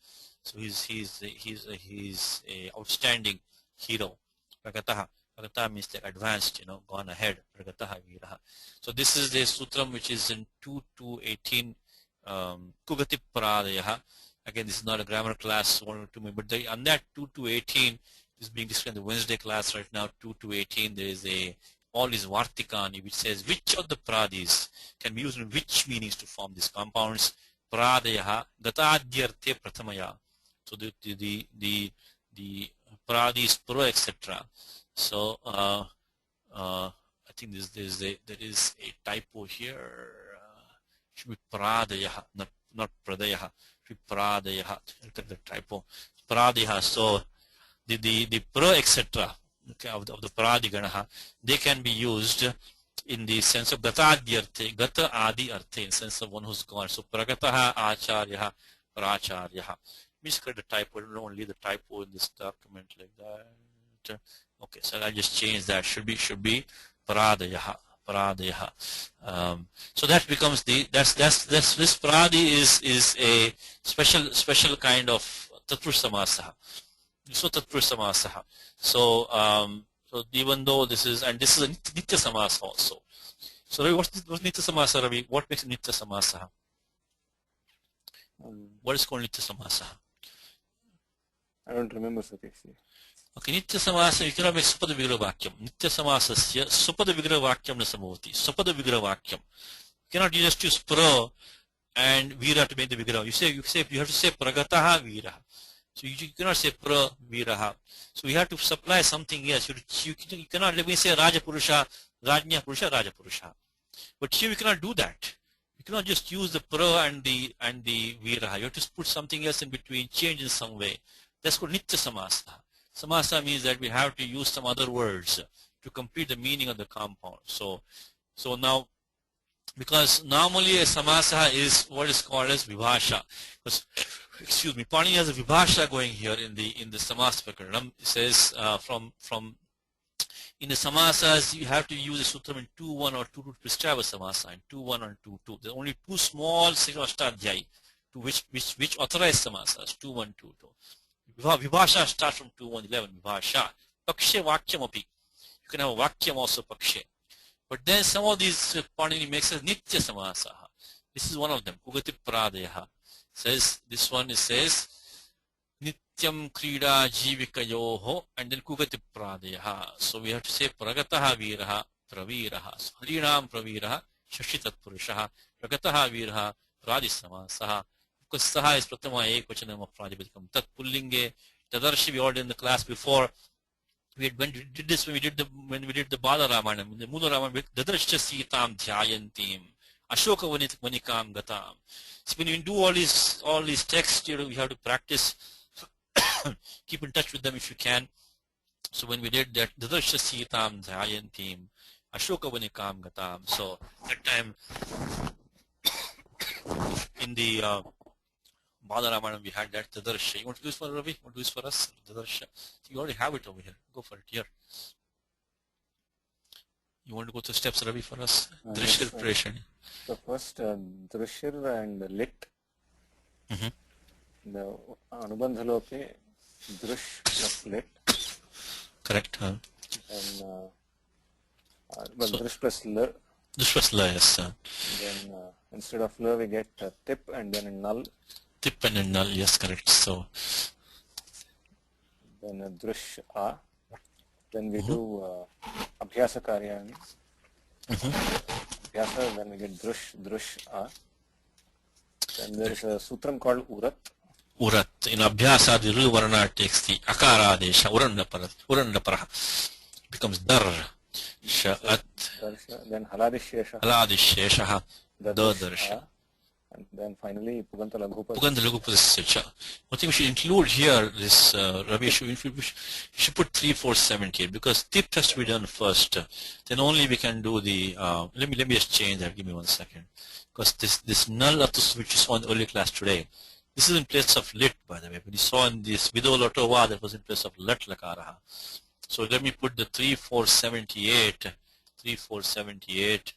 So he's a outstanding hero. Pragataha means like advanced, gone ahead. Pragataha Viraha. So this is the sutram which is in 2.2.18, Kugati Paradayaha. Again, this is not a grammar class, but on that 2.2.18 is being described in the Wednesday class right now. 2.2.18, there is all these Vartikani which says which of the pradis can be used in which meanings to form these compounds. Pradayaha, Gatadyarte Prathamaya. So the pradis pro, etc. So I think there is a typo here. It should be Pradayaha, not Pradayaha. Pradayaha, look at the typo. Pradayaha. So the pro, etc. Okay, of the Pradiganaha, they can be used in the sense of Gatadyarte, Gata Adi Arte, in sense of one who's gone. So Pragataha Acharyaha, Pracharyaha. Please correct the typo. Don't leave the typo in this document like that. Okay, so I'll just change that. Should be Pradayaha. So that becomes this Pradi is a special kind of Tatpurush Samasaha. So Tatpurush Samasaha. So even though this is a Nitya Samasa also. So what's Nitya Samasa, Ravi? What makes it Nitya Samasa? What is called Nitya Samasa? I don't remember, Satish. Okay, Nitya Samasa, you cannot make Supada Vigraha Vakyam. Nitya Samasasya Supada Vigraha Vakyam na Samavati. Supada Vigraha Vakyam. You cannot just use pra and vira to make the vigraha. You have to say Pragataha Viraha. So you cannot say pra viraha. So you have to supply something else. You cannot, let me say Raja Purusha, Rajnya Purusha, Raja Purusha. But here we cannot do that. You cannot just use the pra and the viraha. You have to put something else in between, change in some way. That's called Nitya Samasa. Samasa means that we have to use some other words to complete the meaning of the compound. So now, because normally a samasa is what is called as vibhasha. Excuse me, Pani has a vibhasha going here in the samasa prakaranam. It says from in the samasas you have to use a sutram in 2.1 or 2.2 to prescribe a samasa, in 2.1 or 2.2. There are only two small Srivastadhyay to which authorize samasas, 2.1, 2.2. Vibhasha starts from 2.1.11, Vibhasha. Pakshe Vakyam api. You can have a Vakyam also Pakshe. But then some of these Panini makes as Nitya Samasaha. This is one of them. Kugati Pradeha. Says, this one it says, Nityam Krida Jivikayoho, and then Kugati Pradeha. So we have to say Pragataha Viraha, Praviraha. So Harinam Praviraha, Shashitat Purushaha, Pragataha Viraha, Pradisama Saha. Because Saha is Pratama Ekvachanam of Prajapatikum. Tat Pullinge, Tadarshi we already in the class before. When we did this, when we did the Bala Ramayana, the Mula Ramayana, Dadarshya Sitam Dhyayantim, Ashoka Vanikam Gatam. So when you do all these texts, we have to practice, keep in touch with them if you can. So when we did that, Dadarshya Sitam Dhyayantim, Ashoka Vanikam Gatam. So that time in the Bala Ramayana we had that Tadarsha. You want to do this for Ravi? You want to do this for us? Tadarsha. You already have it over here. Go for it here. You want to go through steps, Ravi, for us? Drishya preparation. So first, Drishya and Lit. The Anubandhalope, Drish plus Lit. Correct. And so, Drish plus L. Drish plus L, yes. Then instead of L we get Tip and then a Null. Tip and a Null, yes, correct. So then Drish A. Then we do Abhyasa Karyani. Abhyasa, then we get Drish A. Then there is a sutram called Urat. Urat. In Abhyasa, the Ru Varna takes the Akara Desha, Urandapara. Becomes Dar. Sha'at. Then Haladishesha. Haladishesha. Dadarsha. And then finally Puganta Laghupada. Puganta Laghupada. I think we should include here this Ravi. We should put 3, 4, 7 here because tip has to be done first. Then only we can do the. Let me just change that. Give me 1 second. Because this null atus which you saw in the early class today, this is in place of lit, by the way. But you saw in this Vido Lotova that was in place of lat lakaraha. So let me put the 3, 4, 78. 3, 4, 78.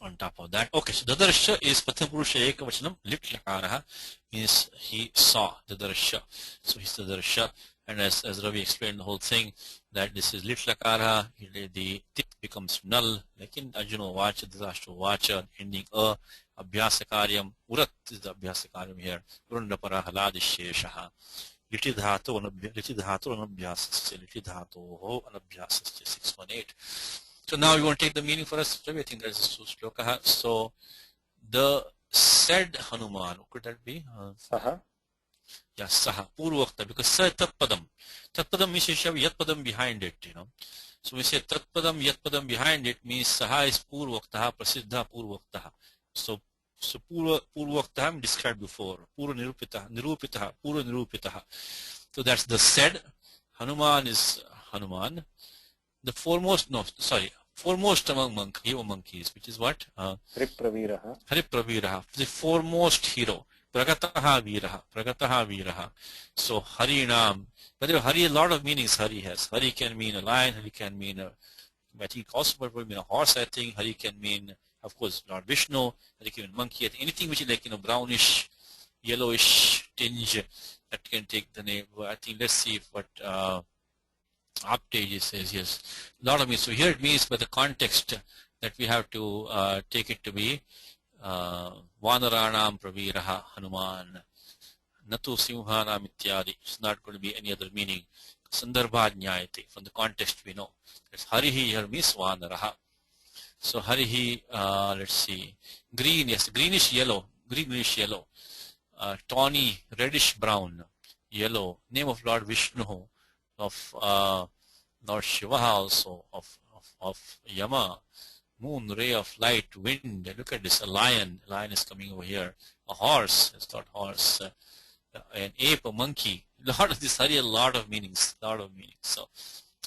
On top of that. Okay, so Dadarsha is Pratham-purusha Ekavachanam, lit lakaraha, means he saw Dadarsha. So he's Dadarsha. And as Ravi explained the whole thing, that this is lit lakaraha, the tip becomes null, like in Arjuna Vacha, Dhritarashtra Vacha, ending Abhyasa Karyam, Urat is the Abhyasa Karyam here, Urandapara Haladisheshaha. Liti dhatu anabhyasasya, liti dhatu anabhyasasya, 618. So now you want to take the meaning for us. I think that is a shloka. So the said Hanuman, what could that be? Saha. Yeah, Saha. Purvakta, because Sa Tatpadam. Tatpadam means you have Yat Padam behind it, So we say Tatpadam, Yat Padam behind it means Saha is Purvaktaha, Prasiddha Purvaktaha. So Purvaktaha I'm described before. Pura Nirupitaha, Pura Nirupitaha. So that's the said. Hanuman is Hanuman. The foremost among monkeys, which is what? Haripraviraha. The foremost hero. Pragataha Viraha. So Harinam. By the way, Hari, a lot of meanings Hari has. Hari can mean a lion, Hari can mean I think also probably mean a horse, I think. Hari can mean, of course, Lord Vishnu. Hari can mean monkey. Anything which is like, brownish, yellowish tinge that can take the name. I think, let's see what Aptage says, yes. A lot of means. So here it means by the context that we have to take it to be Vanaranam Praviraha Hanuman Natu Simhanam Ityadi. It's not going to be any other meaning. Sandarbha Jnayate. From the context we know. That's Harihi here means Vanaraha. So Harihi, let's see. Green, yes, greenish yellow. Tawny, reddish brown. Yellow. Name of Lord Vishnu. Of Lord Shiva also, of Yama, moon, ray of light, wind. Look at this, a lion is coming over here. A horse, it's not horse, an ape, a monkey. A lot of meanings. So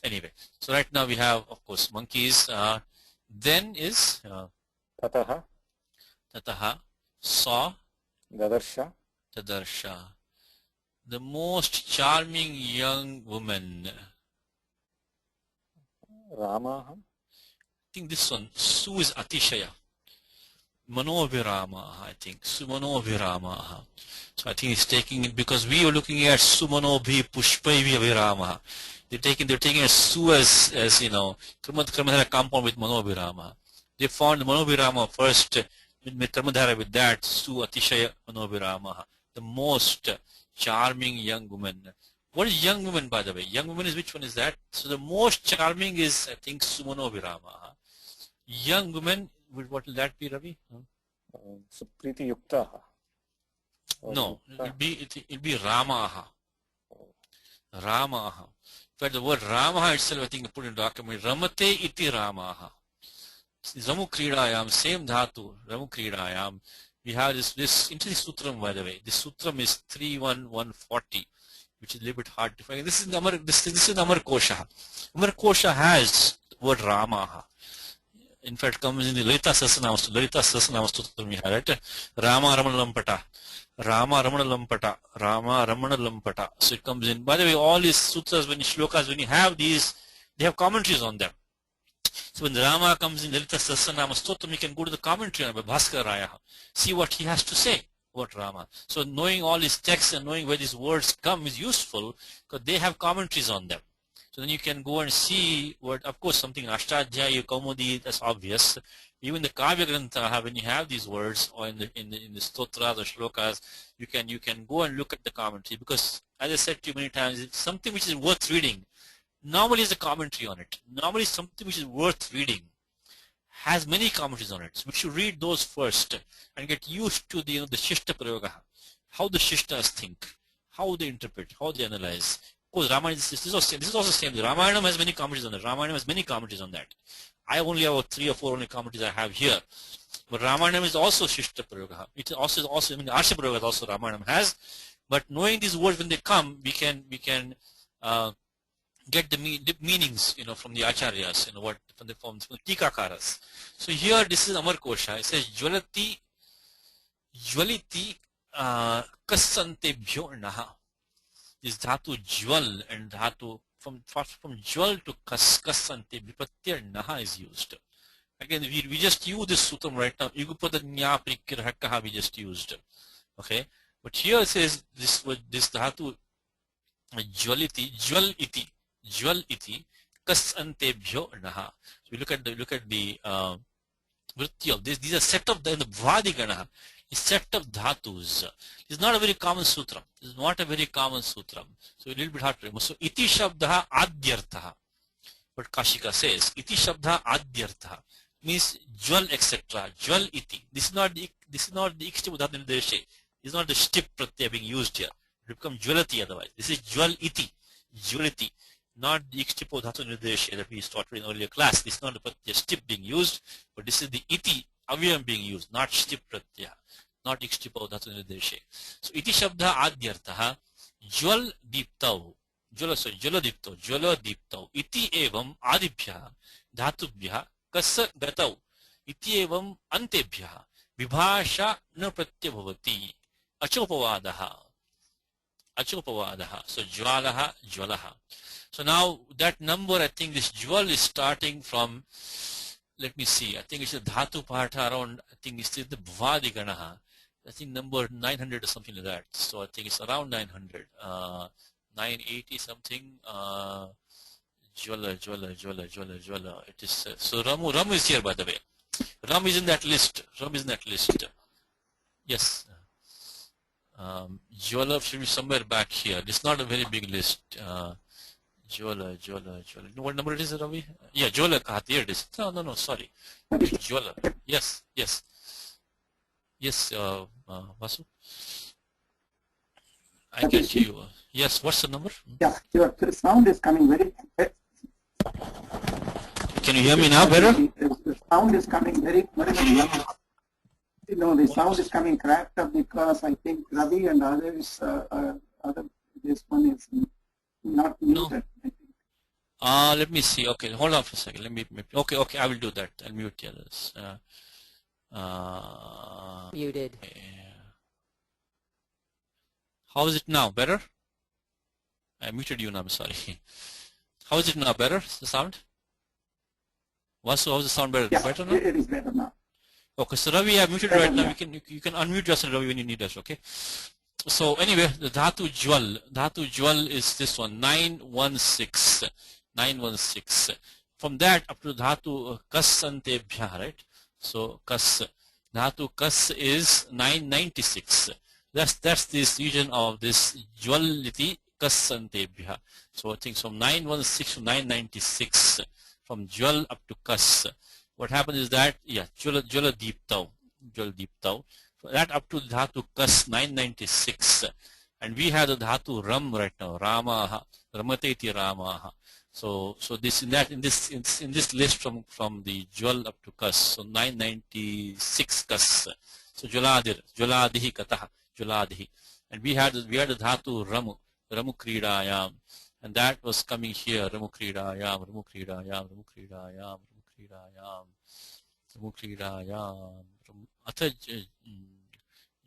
anyway, so right now we have, of course, monkeys. Then is Tataha, saw, Dadarsha. The most charming young woman. Rama. I think this one, Su is Atishaya. Manoviramaha, I think. Sumanobhiramaha. So I think he's taking it because we are looking at Sumanobhi Pushpaivi Viramaha. They're taking as Su as you know, Karmadhara had a compound with Manobhirama. They found Manobhirama first, with Karmadhara with that, Su Atishaya Manobhiramaha. The most charming young woman. What is young woman, by the way? Young woman is, which one is that? So the most charming is, I think, Sumanobhiramaha. Young woman, what will that be, Ravi? Supriti Yuktaha. No, it'll be Ramaha. Ramaha. In fact, the word Ramaha itself, I think, I put in the document. Ramate iti Ramaha. Ramu Kridayam, same dhatu, Ramu Kridayam. We have this interesting sutram, by the way. This sutram is 31140, which is a little bit hard to find. This is Amar Kosha. Amar Kosha has the word Ramaha. In fact, comes in the Lalita Sasana Sutram we have, right? Rama Ramana Lampata. Rama Ramana Lampata. Rama Ramana Lampata. So it comes in. By the way, all these sutras, when you shlokas, when you have these, they have commentaries on them. So when the Rama comes in Lalita Sasana Stotram, you can go to the commentary on Bhaskar Raya. See what he has to say about Rama. So knowing all these texts and knowing where these words come is useful because they have commentaries on them. So then you can go and see what, of course, something in Ashtadhyaya, Kaumudi, that's obvious. Even the Kavya Grantha, when you have these words, or in the stotras or shlokas, you can go and look at the commentary, because as I said to you many times, it's something which is worth reading. Normally is a commentary on it. Normally something which is worth reading has many commentaries on it. So we should read those first and get used to the Shishta Prayoga, how the Shishtas think, how they interpret, how they analyze. Of course, Ramayana, this is also same. The Ramayana has many commentaries on that. Ramayana has many commentaries on that. I only have 3 or 4 only commentaries I have here. But Ramayana is also Shishta Prayoga. It also I mean, Arsha Prayoga also Ramayana has. But knowing these words when they come, we can get the meanings, from the acharyas, what from the tikakaras. So here, this is Amar Kosha. It says Jwaliti kasantebhyo naha. This dhatu jwal and dhatu from jwal to kasante vipatyar naha is used. Again, we just use this sutram right now. Yugupada nya prikirhakaha we just used. Okay, but here it says this dhatu jwaliti jwal iti kasantebhyo naha. So we look at the vritti of this. These are set of the bhvadi gana. Is set of dhatus. It's not a very common sutram. It's not a very common sutram. So a little bit hard to remember. So iti shabdha adyartha. What Kashika says, iti shabdha adyartha means jwal etc. Jwal iti. This is not the ikshti dhatu nirdeshe. This is not the shtip pratyaya being used here. It becomes jwalati otherwise. This is jwal iti. Jwaliti. Not the ikshtipo dhatu nirdeshe that we taught in earlier class. This is not the pratyaya shtip being used, but this is the iti avyam being used, not shtip pratyaya. Not ikshtipo dhatu nirdeshe. So iti shabdha adyartha jwal deeptau. Jwala deeptau. Iti evam adibhya dhatubhya kasa gatau. Iti evam antebhya vibhasha na pratyabhavati. Achopavadaha. So jwalaha. So now that number, I think this jwal is starting from, let me see, I think it's the dhatu partha around, I think it's the bhavadi ganaha. I think number 900 or something like that. So I think it's around 900. 980 something. Jwala. It is, so Ramu is here, by the way. Ram is in that list. Yes. Jwala should be somewhere back here. It's not a very big list. Jwala. You know what number it is, Ravi? Yeah, Jwala Kahat. Here it is. No, sorry. Jwala. Yes. Vasu? I can hear you. Yes, what's the number? Yeah, your sound is coming very. Can you hear me now better? The sound is coming very loud. The sound is coming cracked up because I think Ravi and others, this one is not muted. No. Let me see. Okay, hold on for a second. Let me. Okay, I will do that. I'll mute the others. Muted. How is it now? Better? I muted you now. I'm sorry. How is it now? Better? The sound? Vasu, how's the sound better? Yeah, Better now? it is better now. Okay, so Ravi, I muted right now. You can unmute yourself, Ravi, when you need us. Okay. So anyway, the dhatu jwal is this one, 916, 916. From that up to dhatu kasantebhya, right? So dhatu kas is 996. That's this region of this jwaliti kasantebhya. So I think from 916 to 996, from jwal up to kas. What happens is that, yeah, jwala deeptau. That up to dhatu kas 996, and we have the dhatu ram right now, ramaha, ramateti ramaha. So this in this list from the jwal up to kas, so 996 kas. So jwaladihi katah, jwaladihi, and we had the dhatu ramu kridayam, and that was coming here, ramu kridayam.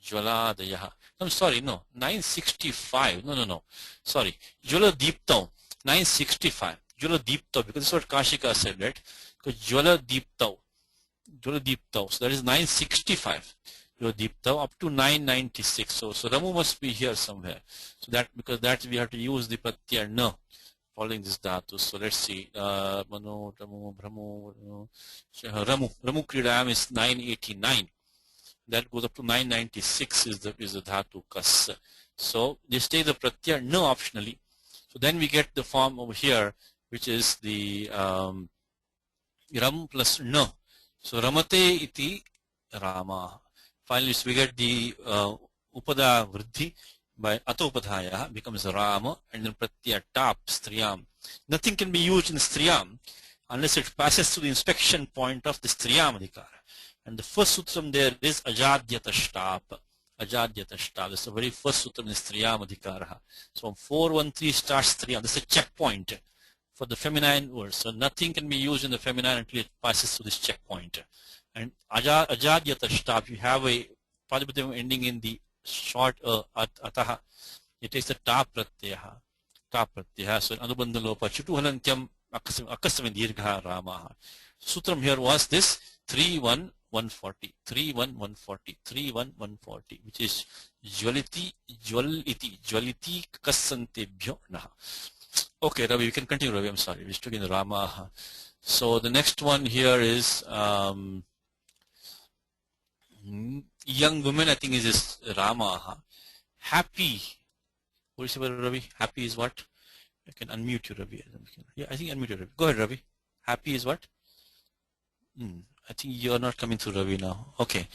Jwaladayah. I'm sorry, no, 965. No. Sorry, Jwala Deeptau, 965. Jwala Deeptau, because this is what Kashika said, right? Because Jwala Deeptau. So that is 965. Jwala Deeptau up to 996. So Ramu must be here somewhere. So because that we have to use the pratyaya na following this dhatu. So let's see. Mano, Ramu, Brahmo, Ramu Kridayam is 989. That goes up to 996 is the dhatu kas. So they stay the pratyaya no optionally. So then we get the form over here, which is the ram plus no. So ramate iti rama. Finally, so we get the upada vruddhi by atopadhaya becomes rama, and then pratyaya tap striyam. Nothing can be used in striyam unless it passes through the inspection point of the striyam adhikara. And the first sutram there is ajadyatashtab. That's the very first sutram in striyam adhikara. So 413 starts striyam. This is a checkpoint for the feminine words. So nothing can be used in the feminine until it passes through this checkpoint. And ajadyatashtab, you have a padapadyam ending in the short ataha. It takes the ta pratyaha. So anubandha lopa chutuhalantyam akasami dirgha ramaha. Sutram here was this 31140, 31140, which is jwaliti kasantebhyo naha. Okay, Ravi, we can continue, Ravi. I'm sorry, we stuck in the Rama. So the next one here is young women, I think is this Rama. Happy. What is it about Ravi? Happy is what? I can unmute you, Ravi. Yeah, I think unmute you, Ravi. Go ahead, Ravi. Happy is what? I think you're not coming through, Ravi, now. Okay.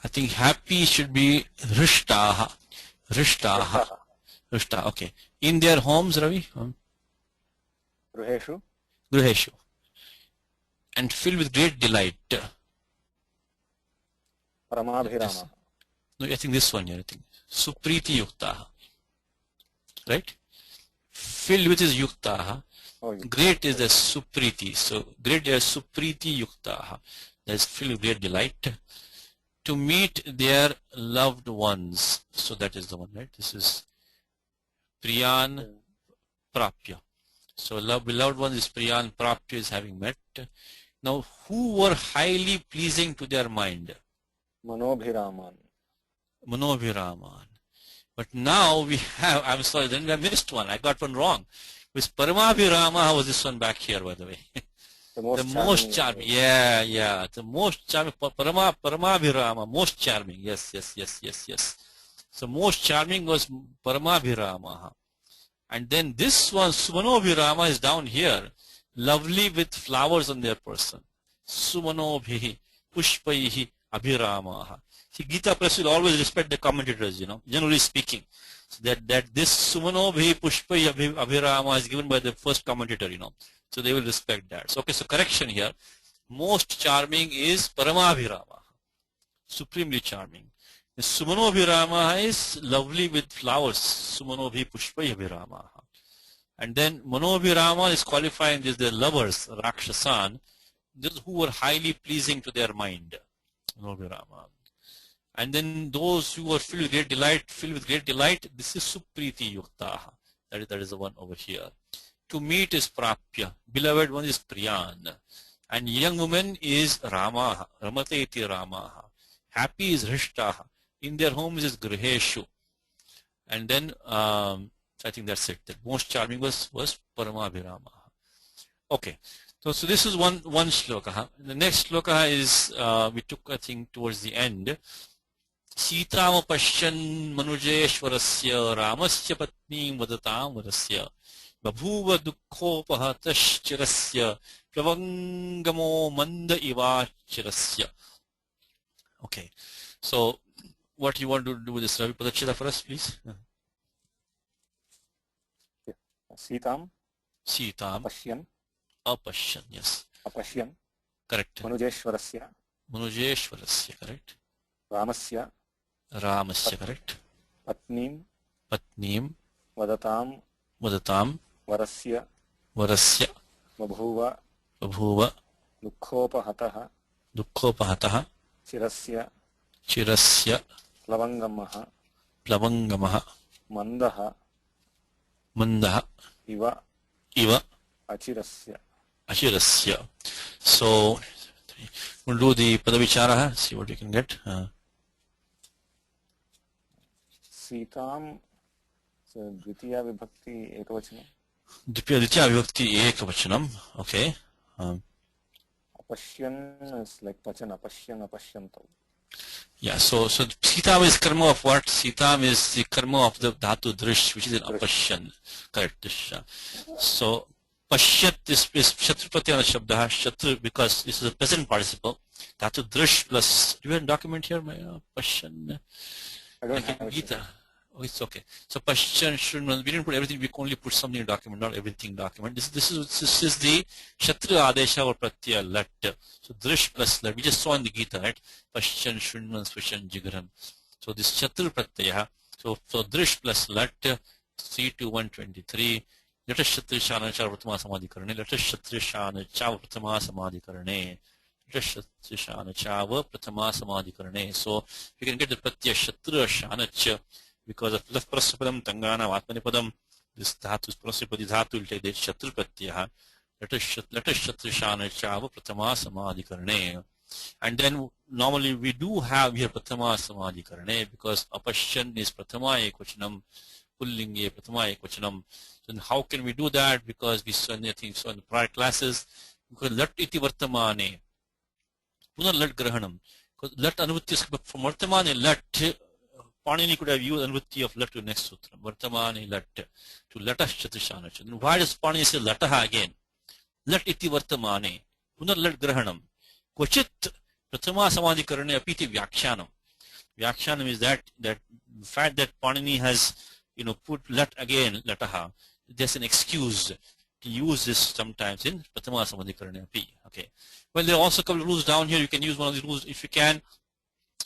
I think happy should be Rishtaha. Okay. In their homes, Ravi? Gruheshu. And filled with great delight. Paramabhirama. No, I think this one here, I think. Supriti yuktaha. Right? Filled with is yuktaha. Great is the supriti. So great is supriti yuktaha. That is filled with great delight. To meet their loved ones. So that is the one, right? This is Priyan Prapya. So beloved one is Priyan Prapya is having met. Now who were highly pleasing to their mind? Manobhiraman. But now we have, I'm sorry, then I missed one. I got one wrong. With Paramabhirama was this one back here, by the way. The most charming. Yeah. The most charming. Paramabhirama, most charming. Yes. So most charming was Paramabhirama. And then this one, Sumanobhirama, is down here. Lovely with flowers on their person. Sumanobhihi, Pushpaihi, Abhiramaha. See, Gita Press will always respect the commentators, generally speaking. So that this Sumanobhi Pushpai Abhirama is given by the first commentator, So they will respect that. So, okay, so correction here. Most charming is Paramabhirama. Supremely charming. The Sumanobhirama is lovely with flowers. Sumanobhi Pushpai Abhirama. And then Manobhirama is qualifying as the lovers, Rakshasan, those who were highly pleasing to their mind. Manobhirama. And then those who were filled with great delight, this is Supriti Yuktaha. That is the one over here. To meet is Prapya. Beloved one is Priyan. And young woman is Ramaha. Ramate iti Ramaha. Happy is Rishtaha. In their homes is Griheshu. And then I think that's it. The most charming was Paramabhiramaha. Okay. So this is one shloka. The next shloka is we took, I think, towards the end. Sitama Pashyan Manujeshwarasya Ramasya Patnim Vadatam Vadasya Babhuva Dukkopahatash Pravangamo Manda Ivachirasya. Okay. So what you want to do with this, Ravi Padachita, for us, please? Sitam. Apashyan. Apashyan, yes. Apashyan. Correct. Manujeshwarasya. Manujeshwarasya, correct. Ramasya. Correct. Patnim. Vadatam. Varasya. Babhuva. Dukkopahataha. Chirasya. Plavangamaha. Mandaha. Iva. Achirasya. So we'll do the Padavichara, see what you can get. Sitam. So Dvitiya Vibhakti Ekavachanam. Dvitiya Vibhakti Ekavachanam. Okay. Apashyan is like Pachan, Apashyanto. Yeah, so Sitam is karma of what? Sitam is the karma of the Dhatu Drish, which is an Apashyan. Correct. So Pashyat is Shatrupati Shabda, Shatru, because this is a present participle. Dhatu Drish plus, do you have a document here? Pashyan. I don't have Gita. Oh, it's okay. So Pashyan, we didn't put everything, we only put something in the document, not everything document. This is the Shatru Adesha or Pratyaya Lat. So Drish plus Lat, we just saw in the Gita, right? Pashyan, Shunman, Spashan, Jigaran. So this Shatru Pratyaya, so Drish plus Lat, 3 to 123. Let us Shatru Shana Chava Pratama Samadhi Karane. Let us Shatru Shana Chava Pratama Samadhi Karane. Let us Shatru Shana Chava Pratama Samadhi Karane. So you can get the Pratyaya Shatru Shana because of left Prasyapadam Tangana Vatmanipadam, this Dhatu is Prasyapadi Dhatu will take the Shatru Pratyaya. Let us Shatru Shana Chava Pratama Samadhi Karane. And then normally we do have here Pratama Samadhi Karane because Apashyan is Pratama Ekvachanam, Pullinge Pratama Ekvachanam. So how can we do that? Because we saw in the prior classes, because Lat iti Vartamane, Punar Lat Grahanam, because Lat Anuvitya from Vartamane Lat, Panini could have used Anuvitya of Lat to next sutra, Vartamane Lat, to Latah Chatrishana. Then why does Panini say Lataha again? Lat iti Vartamane, Punar Lat Grahanam, Kvachit Pratama Samadhi Karane Apiti Vyakshanam. Vyakshanam is that the fact that Panini has put Lat again, Lataha, there's an excuse to use this sometimes in Pratama Samadhi Karane Api. Okay. Well, there are also a couple of rules down here. You can use one of these rules if you can.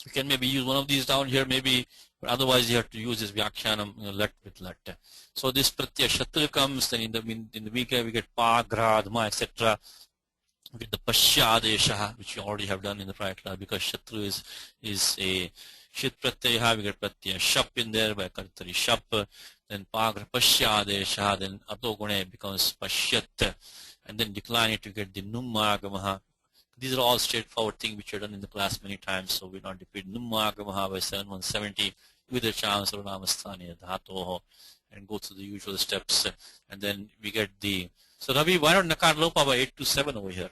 You can maybe use one of these down here, maybe, but otherwise you have to use this Vyakshanam, Lat with Lat. So this Pratyaya Shatru comes, then in the Vika we get Pa, Gra, Dma, etc. We get the Pashya Adesha, which we already have done in the prior class, because Shatru is a Shit Pratyaya, we get Pratyaya Shap in there by Kartari Shap, then Pagra Pashya Adesha, then Atogune becomes Pashyat, and then decline it to get the Nummagamaha. These are all straightforward things which are done in the class many times, so we not repeat Nummagamaha by 7170 with the chance of Namasthani Dhatoho and go through the usual steps, and then we get the. So Ravi, why not Nakar Lopa by 827 over here?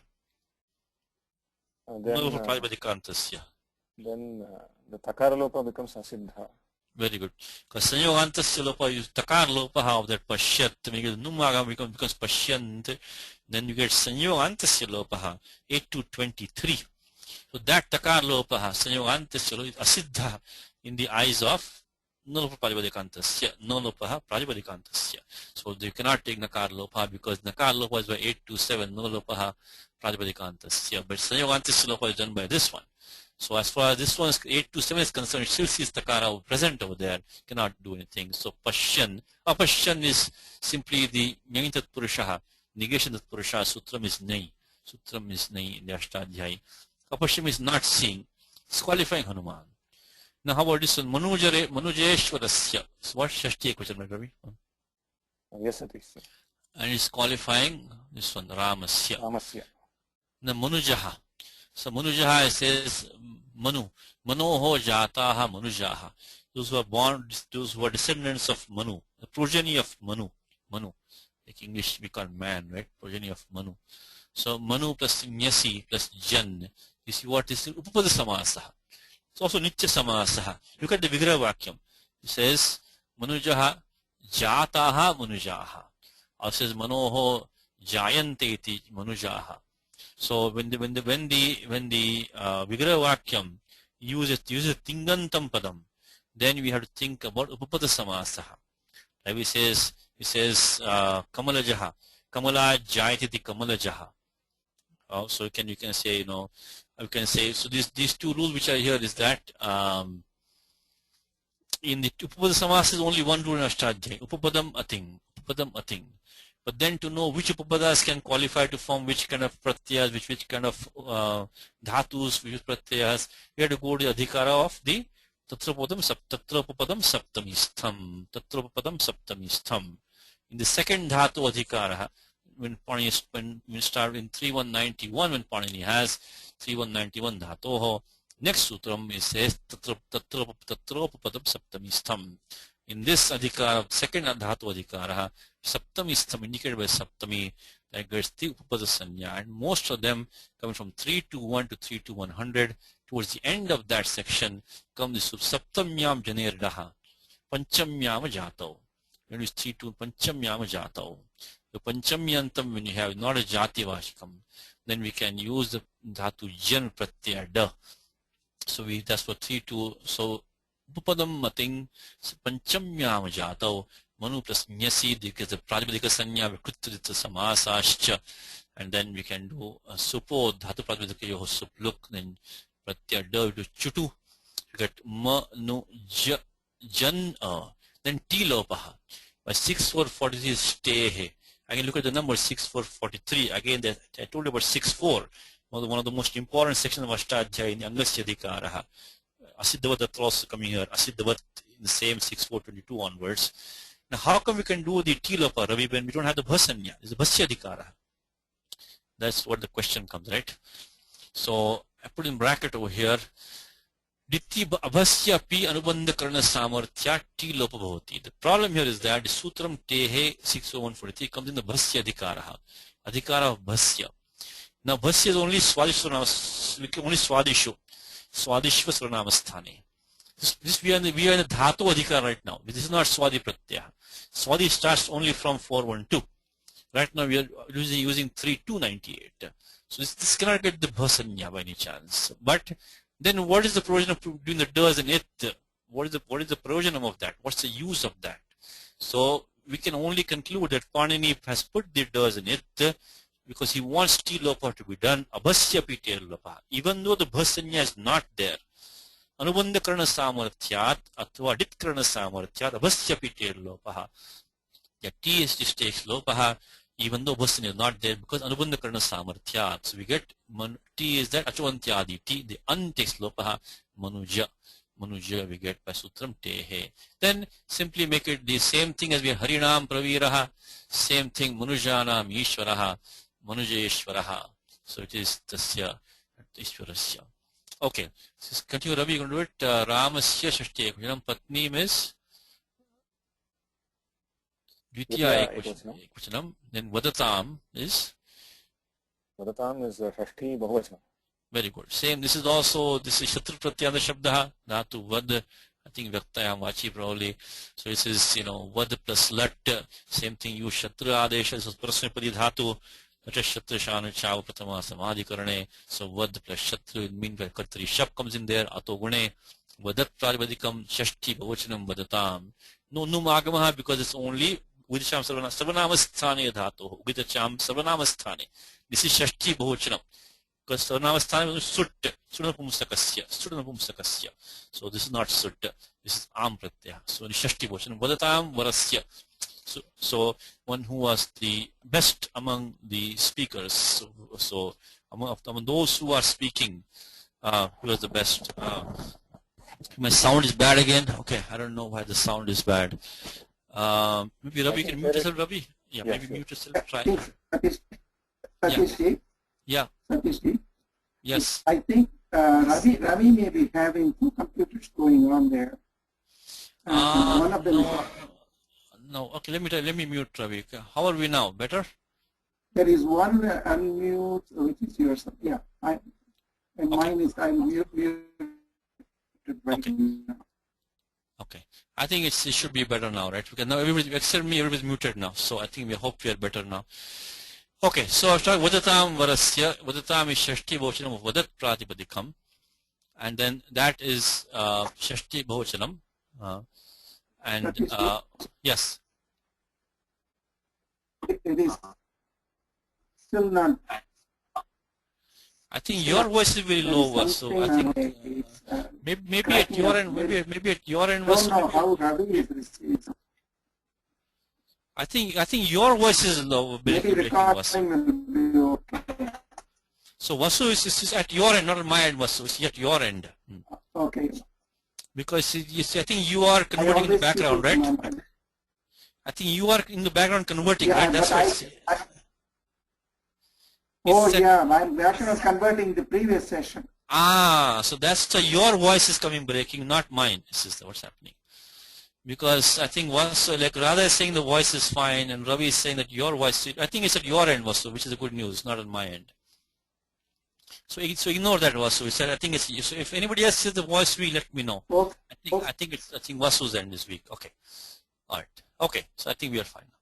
Then the Takara Lopa becomes Asiddha. Very good. Because Sanyogantasya Lopa, you Takar Lopa of that Pashyat, Nummagam becomes Pashyant, then you get Sanyogantasya Lopa, 8 to 23. So that Takar Lopa, Sanyogantasya Lopa is Asiddha in the eyes of Nalopa Prajapadikantasya, Nalopa Prajapadikantasya. So you cannot take Nakar Lopa because Nakar Lopa is by 8 to 7, Nalopa Prajapadikantasya. But Sanyogantasya Lopa is done by this one. So as far as this one is 8 to 7 is concerned, it still sees Takara present over there, cannot do anything. So Pashyan, Apashyan is simply the Nyangitat Purushaha, negation of Purusha, Sutram is Nai in the Ashtadhyay. Apashyan is not seeing, it's qualifying Hanuman. Now how about this one, Manujeshwarasya, so what Shashti Ekvachan, Ravi? Yes, it is. And it's qualifying this one, Ramasya. The Manujaha. So Manujaha says Manu. Manoho Jataha Manujaha. Those who are born, those who are descendants of Manu, the progeny of Manu. Manu. Like English we call man, right? Progeny of Manu. So Manu plus Nyasi plus Jan. You see what is Upapada Samasaha. It's also Nitya Samasaha. Look at the Vigraha Vakyam. It says Manujaha Jataha Manujaha. Or says Manoho Jayante iti Manujaha. So when the Vigraha Vakyam uses Tingantam Padam, then we have to think about Upapada Samasaha. Like it says Kamalajaha. Kamala Jayati Kamalajaha. So you can say, you can say, so these two rules which are here is that in the Upapada Samasa is only one rule in Ashtadhyaya, Upapadam Ating. But then to know which Upapadas can qualify to form which kind of pratyas, which kind of dhatus, which pratyas, we have to go to the adhikara of the Tatrapadam Saptamistham. In the second dhatu adhikara, when we start in 3191, when Panini has 3191 dhatoho, next sutram it says Tatrapadam Saptamistham. In this adhikara, second dhatu adhikara, Saptamistham indicated by Saptami, that gets the Upapada Sanya, and most of them coming from 321 to 32100. Towards the end of that section comes the Saptamyam Janerdaha, Panchamyama Jatau. When we 32 Panchamyama Jatau. The Panchamyantam, when you have not a Jati Vashikam, then we can use the Dhatu Jan Pratyaya Da. So that's for 3-2. So Upapadam Mating Panchamyama Jatau, Manu plus Nyasi, because the Pratipadika Sanya Vikrutrita Samasascha, and then we can do a Supo, Dhatu Pratipadika Yoho Supluk, then Pratyaya Da to Chutu, you get Manu Jan, then T Lopaha. By 6443 is Stay. Again, look at the number 6443. Again, I told you about 64. One of the most important sections of Ashtadhyaya in the Angasya Adhikaraha. Asiddhavat also coming here. Asiddhavat in the same 6422 onwards. Now, how come we can do the Tilopa, Ravi, when we don't have the Bhasanya? It's the Bhasya Adhikaraha. That's what the question comes, right? So, I put in bracket over here. Ditthi abhasya pi anubandha karana samarthya ti lopa bhavati. The problem here is that the sutram tehe 60143 comes in the bhasya adhikaraha. Adhikara of bhasya. Now bhasya is only swadishva, only swadishu. Swadishva sranamasthane. We are in the dhatu adhikara right now. This is not swadi pratyaya. Swadi starts only from 412. Right now we are using 3298. So this cannot get the bhasanya by any chance. But then what is the provision of doing the das and it? What is the provision of that? What's the use of that? So we can only conclude that Panini has put the das and it because he wants T-lopa to be done, abhasya pi T-lopa, even though the bhasanya is not there. Anubandha karana samarthyat athva dit karana samarthyat abhasya pi T-lopa. Yeah, T is just takes lopaha, even though bhasanya is not there because anubandha karana samarthyat. So we get T is that achavantyadi T, the an takes lopaha, manuja. Manuja we get by sutram tehe. Then simply make it the same thing as we have harinam praviraha, same thing manujanam ishvaraha, manujeshvaraha. So it is tasya ishvarasya. Okay, so continue Ravi, you're going to do it. Ramasya shashti ekvachanam, patnim is Dvitiya ekvachanam. Then vadatam is Shashti Bahuvachanam. Very good. Same. This is Shatru Pratyanda Shabdaha. Dhatu Vad. I think Vyaktayam Vachi probably. So this is, Vad plus Lat. Same thing. Use Shatru Adesha. This is Prasnapadi Dhatu. Lat Shatru Shana Chav Pratama Samadhi Karane. So Vad plus Shatru. It means Kartari Shab comes in there. Ato Gune. Vadat Prarivadikam Shashti Bhavachanam Vadatam. No Numagamaha because it's only Udisham Sarvanamasthani Dhatu. Udisham Sarvanamasthani. This is Shashti Bhavachanam. Because Sarvanamasthani is Sut. Sudhanapumsakasya. So this is not Sut. This is Am Pratyaya. So the Shashti Bhavachanam. Vadatam Varasya. So one who was the best among the speakers. So among those who are speaking, who was the best? My sound is bad again. Okay, I don't know why the sound is bad. Maybe Ravi can mute yourself, Ravi. Yeah, maybe mute yourself. Try. Satish, Yeah. Satish. Yes. I think Ravi may be having two computers going on there. One of them No. No. Okay, let me mute Ravi. How are we now? Better? there is one unmute, which is yours. Yeah, and mine is I'm muted right Okay. now. Okay. I think it should be better now, right? Because now everybody except me, everybody's muted now. So I think we hope we are better now. Okay, so I was talking Vadatam Varasya. Vadatam is Shashti Bhochanam of Vadat Pratipadikam. And then that is Shashti Bhochanam. Yes. It is still not. I think your voice is very low, so I think maybe at your end, maybe at your end was. I don't know how Ravi is receiving. I think your voice is low. Maybe recording will be okay. So Vasu is at your end, not at my end. Vasu is at your end. Okay. Because you see, I think you are converting in the background, right? I think you are in the background converting, yeah, right? That's what. Yeah, my background is converting the previous session. So that's your voice is coming breaking, not mine. This is what's happening. Because I think Vasu, like Radha is saying the voice is fine, and Ravi is saying that your voice, I think it's at your end, Vasu, which is a good news, not on my end. So ignore that, Vasu. Said I think it's so. If anybody else sees the voice, let me know. Okay. I think Vasu's end is weak. Okay. All right. Okay. So I think we are fine now.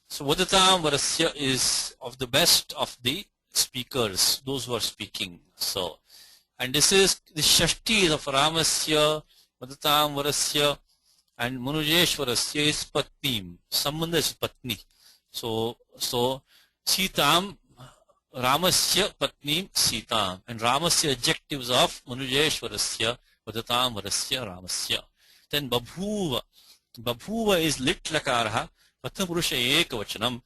So Vadatam Varasya is of the best of the speakers, those who are speaking. So, and this is the Shashti of Ramasya, Vadatam Varasya, and Manujeshwarasya is Patnim. Sambandha is Patni. So Sitam, Ramasya Patnim Sitam, and Ramasya adjectives of Manujeshwarasya, Vadatam Varasya, Ramasya. Then Babhuva. Babhuva is lit lakaraha, Pathamurusha Ekavachanam.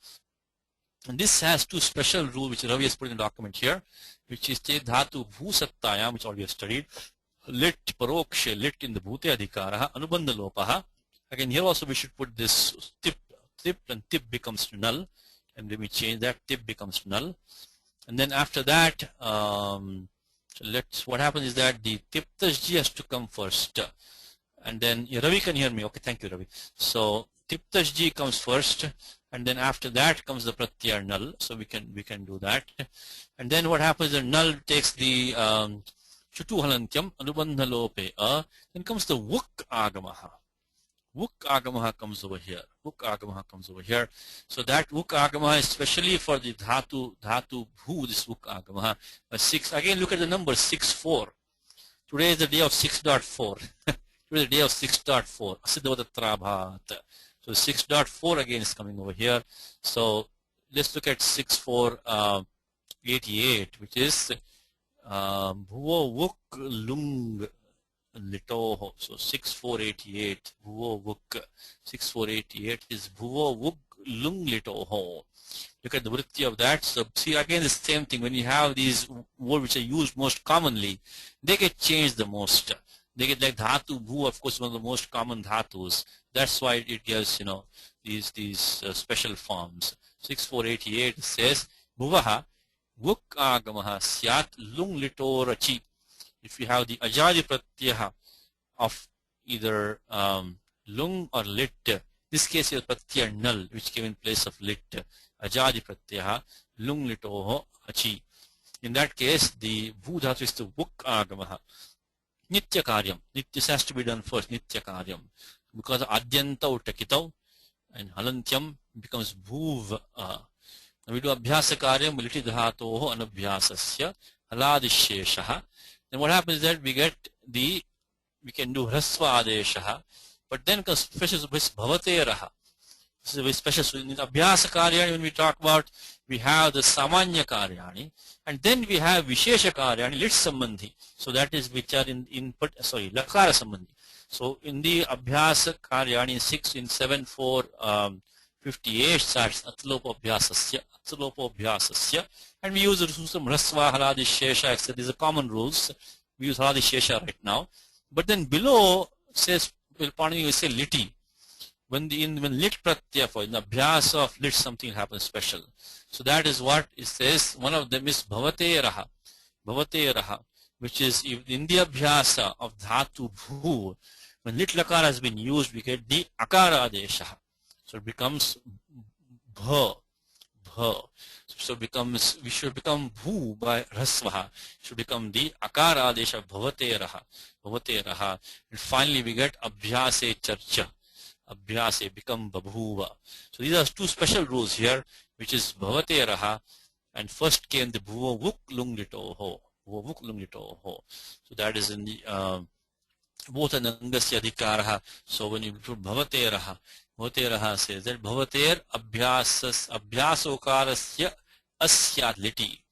And this has two special rules which Ravi has put in the document here, which is Te Dhatu Bhusattayam, which already have studied. Lit Parokshe, lit in the Bhute Adhikaraha, Anubandha Lopaha. Again, here also we should put this tip, and tip becomes null. And let me change that, tip becomes null. And then after that, what happens is that the Tiptajji has to come first. And then Ravi can hear me. Okay, thank you, Ravi. So Tiptajji comes first, and then after that comes the Pratyaya null. So we can do that. And then what happens? The null takes the Chutu Halantyam, Anubandha Lope. Then comes the Vuk Agamaha. Vuk Agamaha comes over here. Vuk Agamaha comes over here. So that Vuk Agamaha is especially for the Dhatu Bhu, this Vuk Agamaha. 6. Again, look at the number 6-4. Today is the day of 6.4. Today is the day of 6.4. Asiddhavadatrabhat. So 6.4 again is coming over here. So let's look at 6.4.88, which is Bhuvo Vuk Lung Litoho. So 6.4.88, Bhuvo Vuk. 6.4.88 is Bhuvo Vuk Lung Litoho. Look at the vritti of that. So see, again the same thing. When you have these words which are used most commonly, they get changed the most. They get like dhatu bhu, of course, one of the most common dhatus. That's why it gives, these special forms. 6.4.88 says bhuvaha vuk agamaha syat lung litorachi. If you have the ajadi pratyaha of either lung or lit, this case is pratyaya null, which came in place of lit. Ajadi pratyaha lung litoho achi. In that case, the bhu dhatu is the vuk agamaha. Nitya karyam. This has to be done first, nitya karyam. Because adyantau takitau and halantyam becomes bhuv. We do abhyasa karyam, liti dhatoho anabhyasasya haladisheshaha. Then what happens is that we can do hrasva adeshaha, but then comes special bhavateraha. This is a very special. So in abhyasa karyani, when we talk about, we have the samanya karyani, and then we have vishesha karyani, lit sambandhi. So that is which are lakara sambandhi. So in the abhyasa karyani in 7.4.58 starts atlopo abhyasasya, and we use the susam rasva haladi shesha, etc. These are common rules. We use haladi shesha right now. But then below says, will say liti. when lit pratyaya for in the abhyasa of lit something happens special. So that is what it says. One of them is bhavate raha, which is in the abhyasa of dhatu bhu. When lit lakara has been used, we get the akara adesha. So it becomes bha. So we should become bhu by rasvaha. Should become the akara adesha bhavate raha. And finally we get abhyase charcha. Abhyase become babhuva. So these are two special rules here, which is bhavate raha, and first came the bhuva vuk lung litoho. So that is in the both anangasya adhikaraha. So when you put bhavate raha says that bhavater abhyasokarasya asyat liti.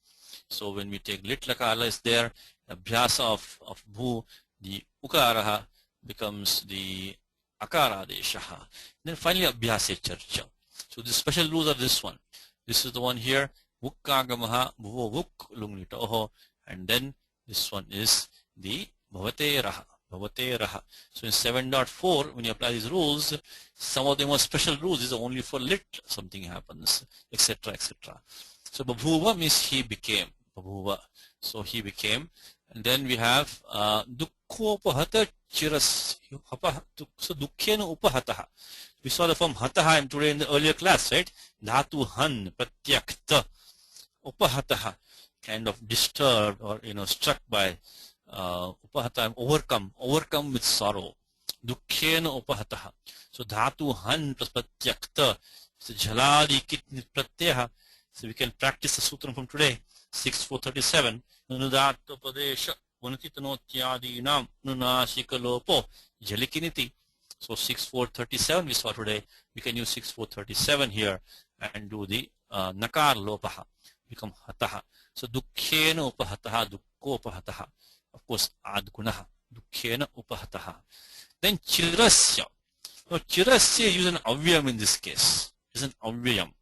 So when we take lit lakara is there, abhyasa of bhu, the ukaraha becomes the akara deshaha. Then finally abhyase charcha. So the special rules are this one. This is the one here, vukkagamaha bhuvo vuk lunglitoho, and then this one is the bhavate raha. So in 7.4, when you apply these rules, some of them are special rules. These are only for lit, something happens, etc. So babhuva means he became. So he became. And then we have dukkopahata chiras. So dukkhena upahataha. We saw the form hataha today in the earlier class, right? Dhatu han pratyakta upahataha, kind of disturbed or struck by upahata, overcome with sorrow. Dukkhena upahataha. So dhatu han pratyakta. So jhaladi kit pratyaha. So we can practice the sutra from today. 6.437. Nudatta padesha vanatitanothyadinam nunashikalopo jalikiniti. So 6.437 we saw today. We can use 6.437 here and do the nakar lopaha. Become hataha. So dukkhena upahataha, dukkho upahataha. Of course, adgunaha. Dukkhena upahataha. Then chirasya. Now chirasya is an avyam in this case. Is an avyam.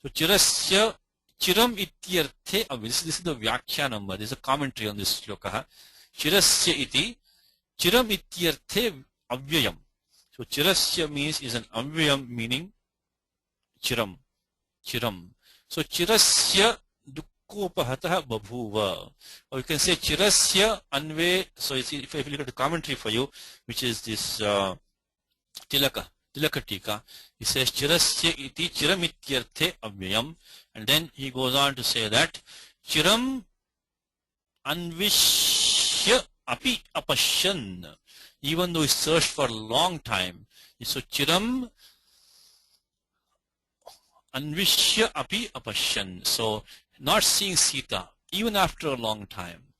So chirasya, chiram ityarthe avyam. This is the vyakhya number. There is a commentary on this shloka. Chirasya iti, chiram ityarthe avyam. So chirasya means is an avyam meaning chiram. So chirasya dukkopahataha babhuva. Or you can say chirasya anve. So if you look at the commentary for you, which is this tilaka tika, he says chirasya iti chiram ityarthe avyam, and then he goes on to say that chiram anvishya api apashyan, even though he searched for a long time. So chiram anvishya api apashyan. So not seeing Sita even after a long time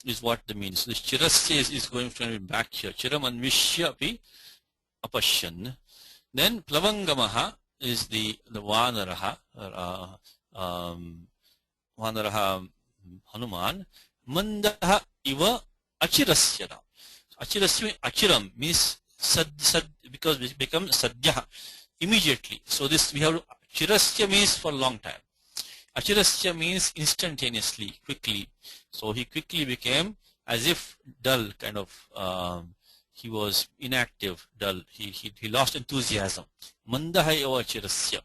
is what the means. So this chirasya is going to be back here. Chiram anvishya api apashyan. Then plavangamaha is the vanaraha, vanaraha Hanuman. Mandaha iva achirasya. Achirasya achiram means because it becomes sadhya immediately. So this we have chirasya means for a long time. Achirasya means instantaneously, quickly. So he quickly became as if dull, kind of. He was inactive, dull. He lost enthusiasm. Mandaha eva chirasya.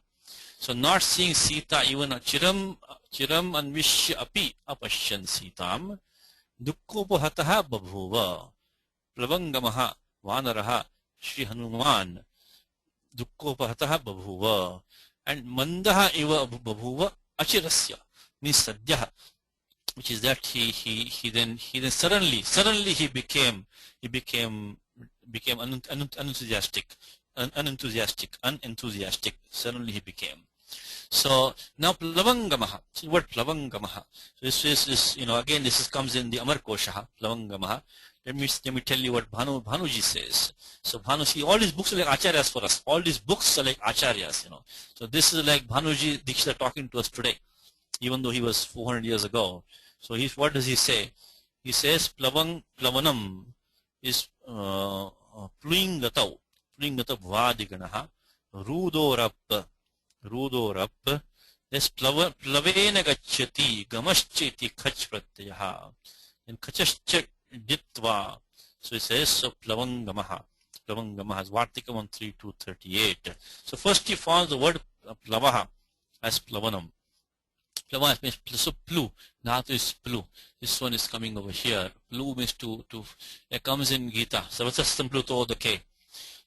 So not seeing Sita even chiram anvishya api apashyan Sitam. Dukkopahataha babhuva. Plavangamaha vanaraha Shri Hanuman. Dukkopahataha babhuva. And mandaha eva babhuva achirasya means sadhya, which is that he then suddenly he became unenthusiastic. Suddenly he became. So now plavangamaha. See what plavangamaha. So this is again this comes in the Amar Kosha. Plavangamaha. Let me tell you what Bhanuji says. So Bhanuji, all these books are like acharyas for us. All these books are like acharyas. So this is like Bhanuji Dikshita talking to us today, even though he was 400 years ago. So what does he say? He says plavanam is plingatav vadiganaha rudorap. This plavena gachyati gamascheti khach pratyaha. And khachascha ditva. So he says so plavangamaha. Plavangamaha. Vartika 13238. So first he forms the word Plavaha as Plavanam. Plava means so plu. Dhatu is plu. This one is coming over here. Plu means it comes in Gita. Sarvatastam pluto dake.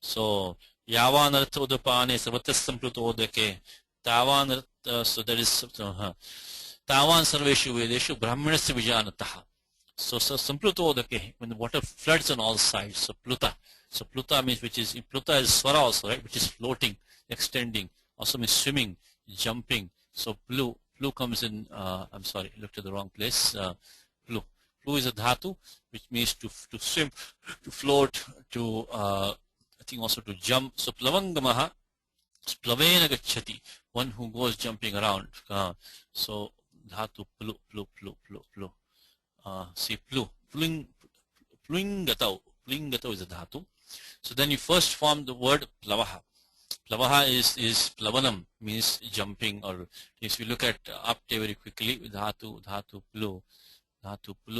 So Yavan artha udapane sarvatastam pluto dake. Tavan so that is Tavan sarveshu vedeshu brahmanasya vijanataha. So sampluto dake, when the water floods on all sides. So pluta. So pluta means pluta is swara also, right? Which is floating, extending. Also means swimming, jumping. So plu comes in, I'm sorry, I looked at the wrong place. Plu is a dhatu, which means to swim, to float, to, I think also to jump. So plavangamaha, plavena gacchati, one who goes jumping around. So dhatu plu. See pluingatau is a dhatu. So then you first form the word plavaha. Plavaha is plavanam, means jumping, or if you look at apte very quickly, dhatu plu,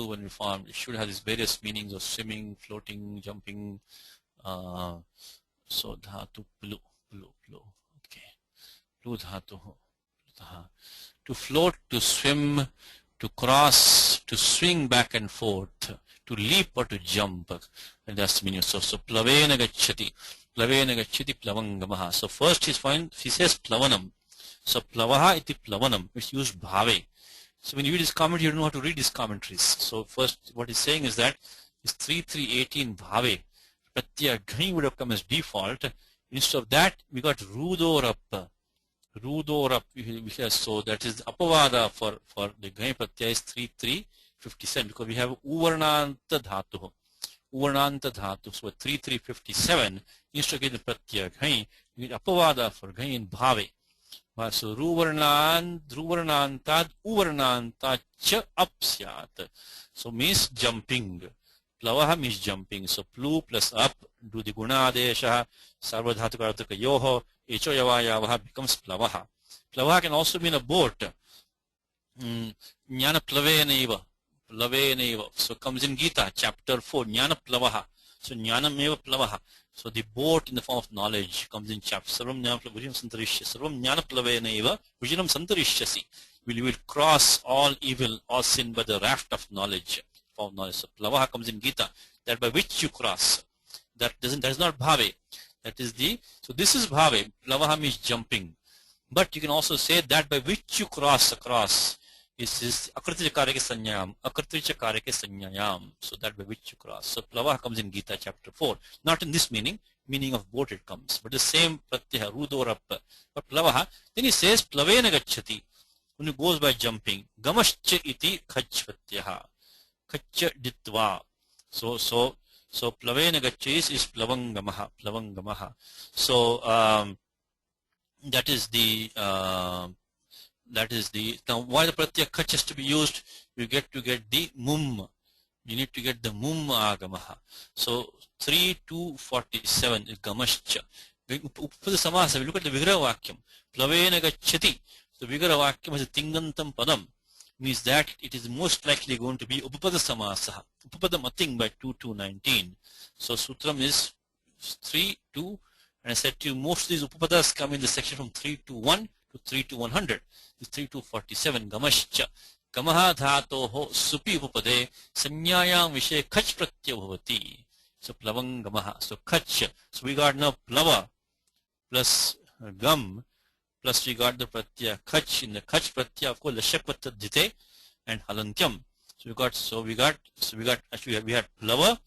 when we form, it should have these various meanings of swimming, floating, jumping. So dhatu plu. Okay, plu dhatu. To float, to swim, to cross, to swing back and forth, to leap or to jump. And that's the meaning. So plavena gacchati. Plavena gacchati plavangamaha. So first he says plavanam. So plavaha iti plavanam. It's used bhave. So when you read his commentary, you don't know how to read his commentaries. So first what he's saying is that it's 3:3:18 bhave. Pratyaya ghani would have come as default. Instead of that, we got rudorap. So that is the apavada for the ghani pratyaya is 3:3:57 because we have uvarnanta dhatu. So 3:3:57 instead of getting pratyaya ghani, we get apavada for ghani in bhave. So ruvarnantad uvarnanta cha apsyat. So means jumping. Plavaha means jumping. So plu plus up, do the guna adesha, sarvadhatukartaka yoho, echo yavayavaha becomes plavaha. Plavaha can also mean a boat. Jnana plavenaiva. So it comes in Gita, chapter 4, Jnana plavaha. So jnana meva plavaha. So the boat in the form of knowledge comes in chapter. Sarvam jnana plavenaiva, vijinam santarishyasi. You will cross all evil, all sin by the raft of knowledge. So plavaha comes in Gita, that by which you cross. That is not bhave. That is so this is bhave. Plavaha means jumping. But you can also say that by which you cross across is akriticha kareke sanyayam. So that by which you cross. So plavaha comes in Gita chapter 4. Not in this meaning of boat it comes. But the same pratyaya, rudorap. But plavaha, then he says plavena gacchati. When he goes by jumping. Gamascha iti khach pratyaha. Kaccha ditva. So plavena gacchis is plavangamaha. So that is the now why the pratyaya kach has to be used? You get to get the mum. You need to get the mum agamaha. So 3:2:47 is gamascha. Upada samasa. We look at the vigraha vakyam. Plavena gacchati. The vigraha vakyam is a tingantam padam. Means that it is most likely going to be upapada samasaha. Upapada mating by 2:2:19. So sutram is 3:2, and I said to you most of these upapadas come in the section from 3:1 to 3:100. It's 3:2:47. Gamascha. Gamaha dhatoho supi upapade sanyayam vishe khach pratyaya bhavati. So plavangamaha. So khach. So we got now plava plus gam. Plus we got the pratyaya khach. In the khach pratyaya, of course, lashakvata dite and halantyam. So we got actually we had plava,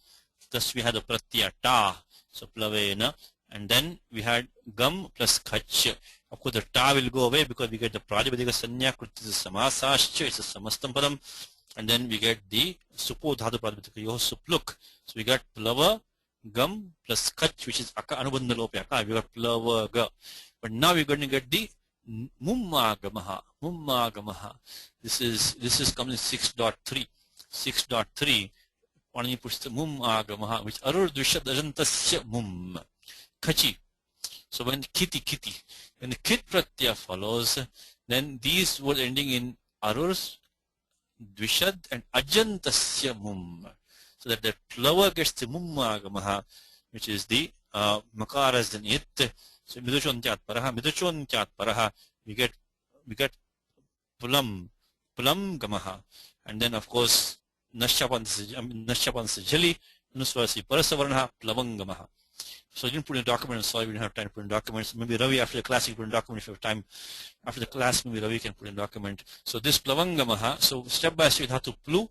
plus we had the pratyaya ta. So plavena, and then we had gam plus khach. Of course, the ta will go away because we get the prajapadika sanya kriti samasascha. It's a samastam padam, and then we get the supo dhatu prajapadika yoh supluk. So we got plava, gam plus khach, which is aka anubandha lope aka. We got plava ga. But now we're going to get the mummagamaha. This is coming in 6.3. 6.3. Panini puts the mummagamaha, which arur dvishad ajantasya mum. Kachi. So when when the kit pratyaya follows, then these words ending in arurs, dvishad and ajantasya mum. So that the plava gets the mummagamaha, which is the makara is an it. So miduchontyat paraha, we get pulam gamaha. And then of course nashyapan jali, nusvasi parasavarnaha, plavangamaha. So you didn't put in documents, sorry, we didn't have time to put in documents. Maybe Ravi after the class you put in document if you have time. After the class, maybe Ravi can put in document. So this plavangamaha, so step by step dhatu plu.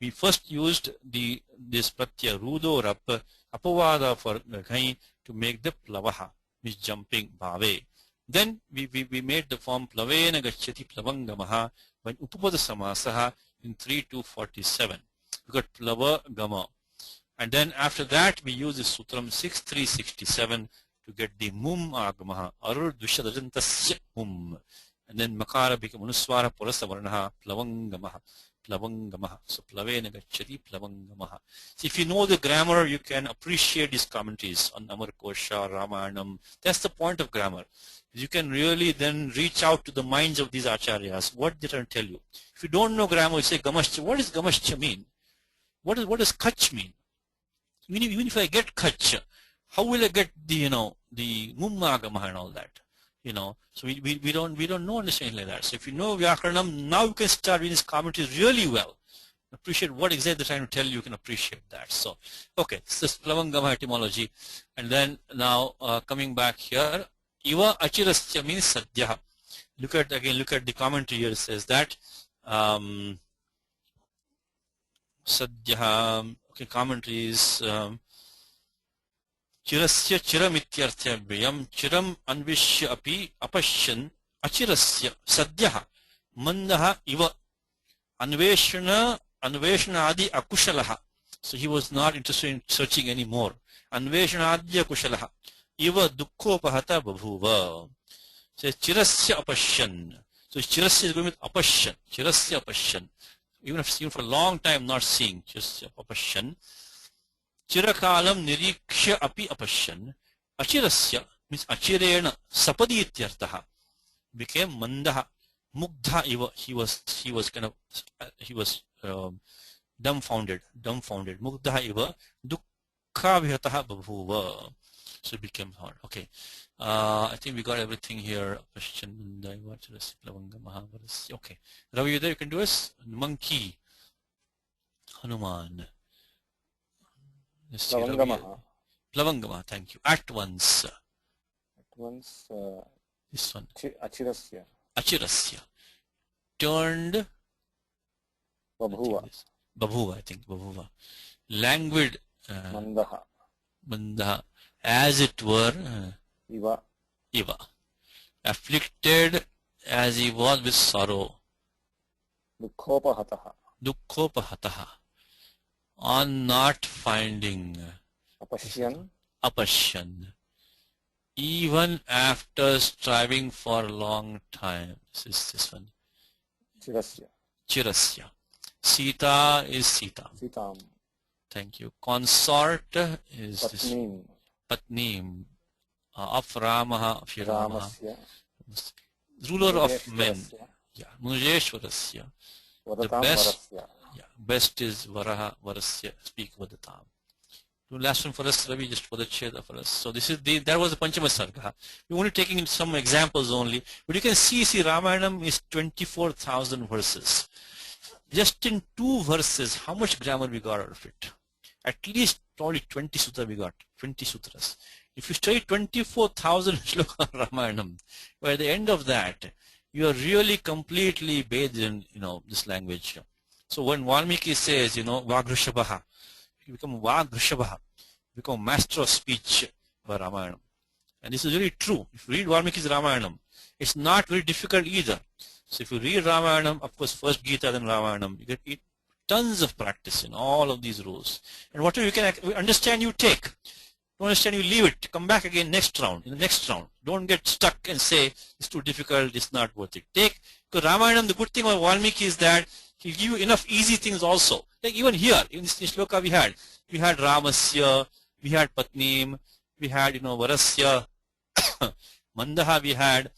We first used this pratyaya rudo rap apavada for ghai to make the plavaha, which jumping bhave. Then we made the form plavena gacchati plavangamaha by upapada samasaha in 3-2-47. We got plava gama. And then after that we use the sutram 6-3-67 to get the mum agamaha arur dushadajantasya mum. And then makara became anuswara purasavarnaha plavangamaha. So plavena gacchati plavangamaha. So if you know the grammar, you can appreciate these commentaries on Amarkosha, Ramayanam. That's the point of grammar. You can really then reach out to the minds of these acharyas. What they trying to tell you? If you don't know grammar, you say gamashcha. What does gamashcha mean? What does kach mean? Even if I get kach, how will I get the the mummagamaha and all that? So we don't know anything like that. So if you know Vyakaranam, now you can start reading these commentaries really well. Appreciate what exactly they're trying to tell you. You can appreciate that. So okay, this is Plavangama etymology. And then now coming back here, Iva achirasya means sadhya. Look at the commentary here. It says that sadhya. Okay, commentaries. Chirasya chiramityarthyabhyam chiram anvishya api apashyan achirasya sadhyaha mandaha iva anveshana adi akushalaha. So he was not interested in searching anymore. Anveshana adi akushalaha iva dukkopahata babhuva. Says chirasya apashyan. So chirasya is going with apashyan. Chirasya apashyan. Even for a long time not seeing. Chirasya apashyan. Chirakalam niriksha api apashyan. Achirasya means achirena sapadi ityartaha. Became mandaha mugdha iva. He was dumbfounded. Mugdha iva dukkha vihataha babhuva. So it became hard. Okay. I think we got everything here. Question. Okay. Ravi, you there? You can do us. Monkey. Hanuman. Plavangama. Thank you. At once. This one. Achirasya. Turned. Babhuva. I think. Babhuva. Languid. Mandaha. As it were. Iva. Afflicted as he was with sorrow. Dukkopahataha. On not finding. Apashyan. Even after striving for a long time. This is this one. Chirasya. Sita is Sita. Thank you. Consort is this. Patnim. Of Ramaha, of Ramaha. Ruler of men. Yeah. Munjeshwarasya. The best. Yeah. Best is Varaha, Varasya. Speak Vadatam. Last one for us, Ravi, just for the Cheda for us. So this is that was the Panchama Sarga. We're only taking some examples only. But you can see Ramayanam is 24,000 verses. Just in 2 verses, how much grammar we got out of it? At least probably 20 sutras we got. 20 sutras. If you study 24,000 shloka Ramayanam, by the end of that, you are really completely bathed in, this language. So when Valmiki says, Vagrushabhaha, you become Vagrushabhaha, you become master of speech by Ramayanam. And this is really true. If you read Valmiki's Ramayanam, it's not very difficult either. So if you read Ramayanam, of course, first Gita, then Ramayanam, you get tons of practice in all of these rules. And whatever you can understand, you take. Don't understand, you leave it. Come back again in the next round. Don't get stuck and say, it's too difficult, it's not worth it. Take, because Ramayanam, the good thing about Valmiki is that he'll give you enough easy things also. Like even here, in this shloka we had Ramasya, we had Patnim, we had, Varasya, Mandaha we had,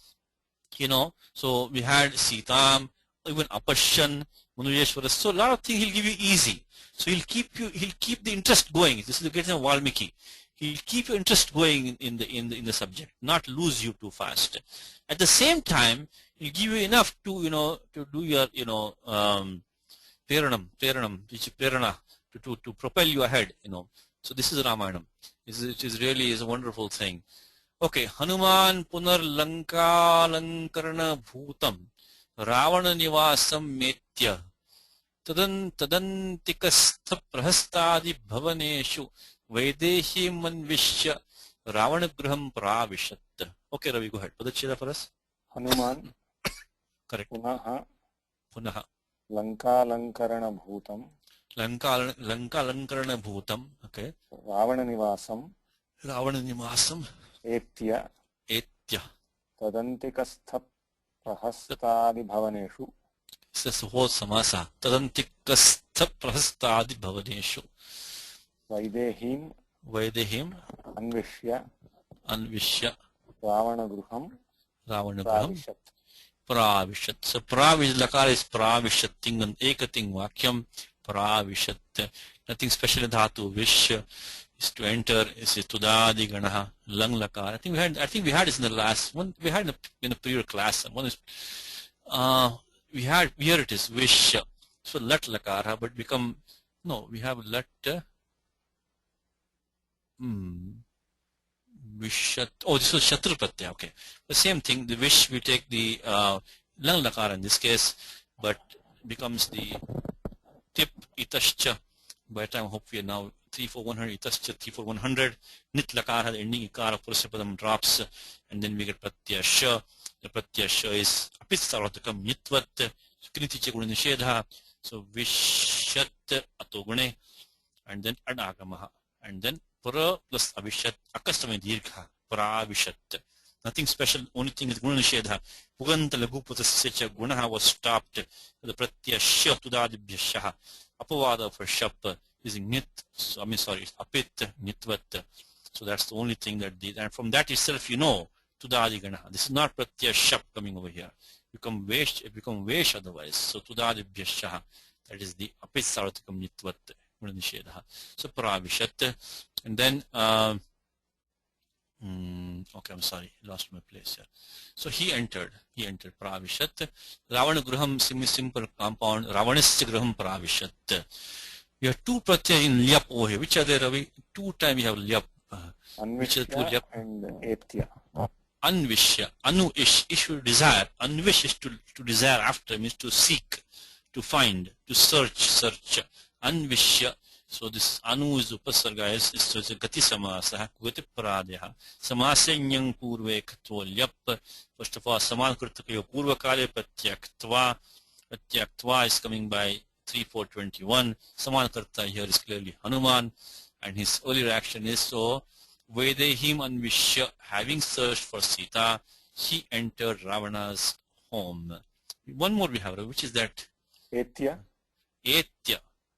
so we had Sitam, even Apashyan, Manujeshwara. So a lot of things he'll give you easy. So he'll keep the interest going. This is the greatness of Valmiki. He'll keep your interest going in the subject, not lose you too fast. At the same time, he'll give you enough to to do your Peranam, which is Prerana, to propel you ahead. So this is Ramayanam. It is really is a wonderful thing. Okay, Hanuman Punar Lanka Lankarana Bhutam Ravana Nivasam Metya Tadantikastha Prahastadi Bhavaneshu Vaidehi Manvishya Ravanagraham Pravishat. Okay, Ravi, go ahead. Padachira for us. Hanuman. Correct. Punaha. Lankarana Bhutam. Lankarana Bhutam. Okay. Ravana Nivasam. Etya. Tadantikastha Prahastadi Bhavaneshu. This is whole samasa. Tadantikastha Prahastadi Bhavaneshu. Vaidehim. Anvishya. Ravanagraham. Pravishat. So pravish lakar is pravishat tingan ekating vakyam pravishat. Nothing special in dhatu. Vish is to enter. Is tudadi ganaha lang lakar. I think we had this in the last one. We had in a previous class. One is we had here it is vish. So lat lakara, but become we have lat. Vishat. Oh, this was Shatru Pratyaya. Okay. The same thing. The wish, we take the lang lakara in this case, but becomes the tip itascha. By the time, I hope we are now 34100 itascha 34100. Nit lakara, the ending ikara purushapadam drops, and then we get pratyaya sha. The pratyaya sha is apit sarvatakam nitvat. Kriticha guna nishedha. So vishat atogune, and then adagamaha, and then Para plus avishat, akastame dirgha, pravishat. Nothing special, only thing is guna nishedha. Puganta laguputasya gunaha was stopped. The pratyaya sha tudadibhyashaha. Apavada for shap using nit, so, apit, nitvat. So that's the only thing that did. And from that itself, tudadi ganaha. This is not pratyaya shap coming over here. It become vesh otherwise. So tudadibhyashaha. That is the apit sarvatakam nitvat. So pravishat, and then okay, I'm sorry, lost my place here. So he entered pravishat. Ravanagraham, simple compound. Ravanasya graham pravishat. We have two pratyaya in lyap over here. Which are there, Ravi? Two times we have lyap. Which are two lyap? And etya. Anvishya. Anu ish to desire. Anvish is to desire after, means to seek, to find, to search. Anvishya. So this anu is upasarga is a gati samasa, gati paradya. Samasenyang purve katva lyap. First of all, saman kurtakayo purva kale patyaktva is coming by 3-4-21. Saman karta here is clearly Hanuman, and his earlier action is so Vedehim Anvishya, having searched for Sita, he entered Ravana's home. One more we have, which is that Etya.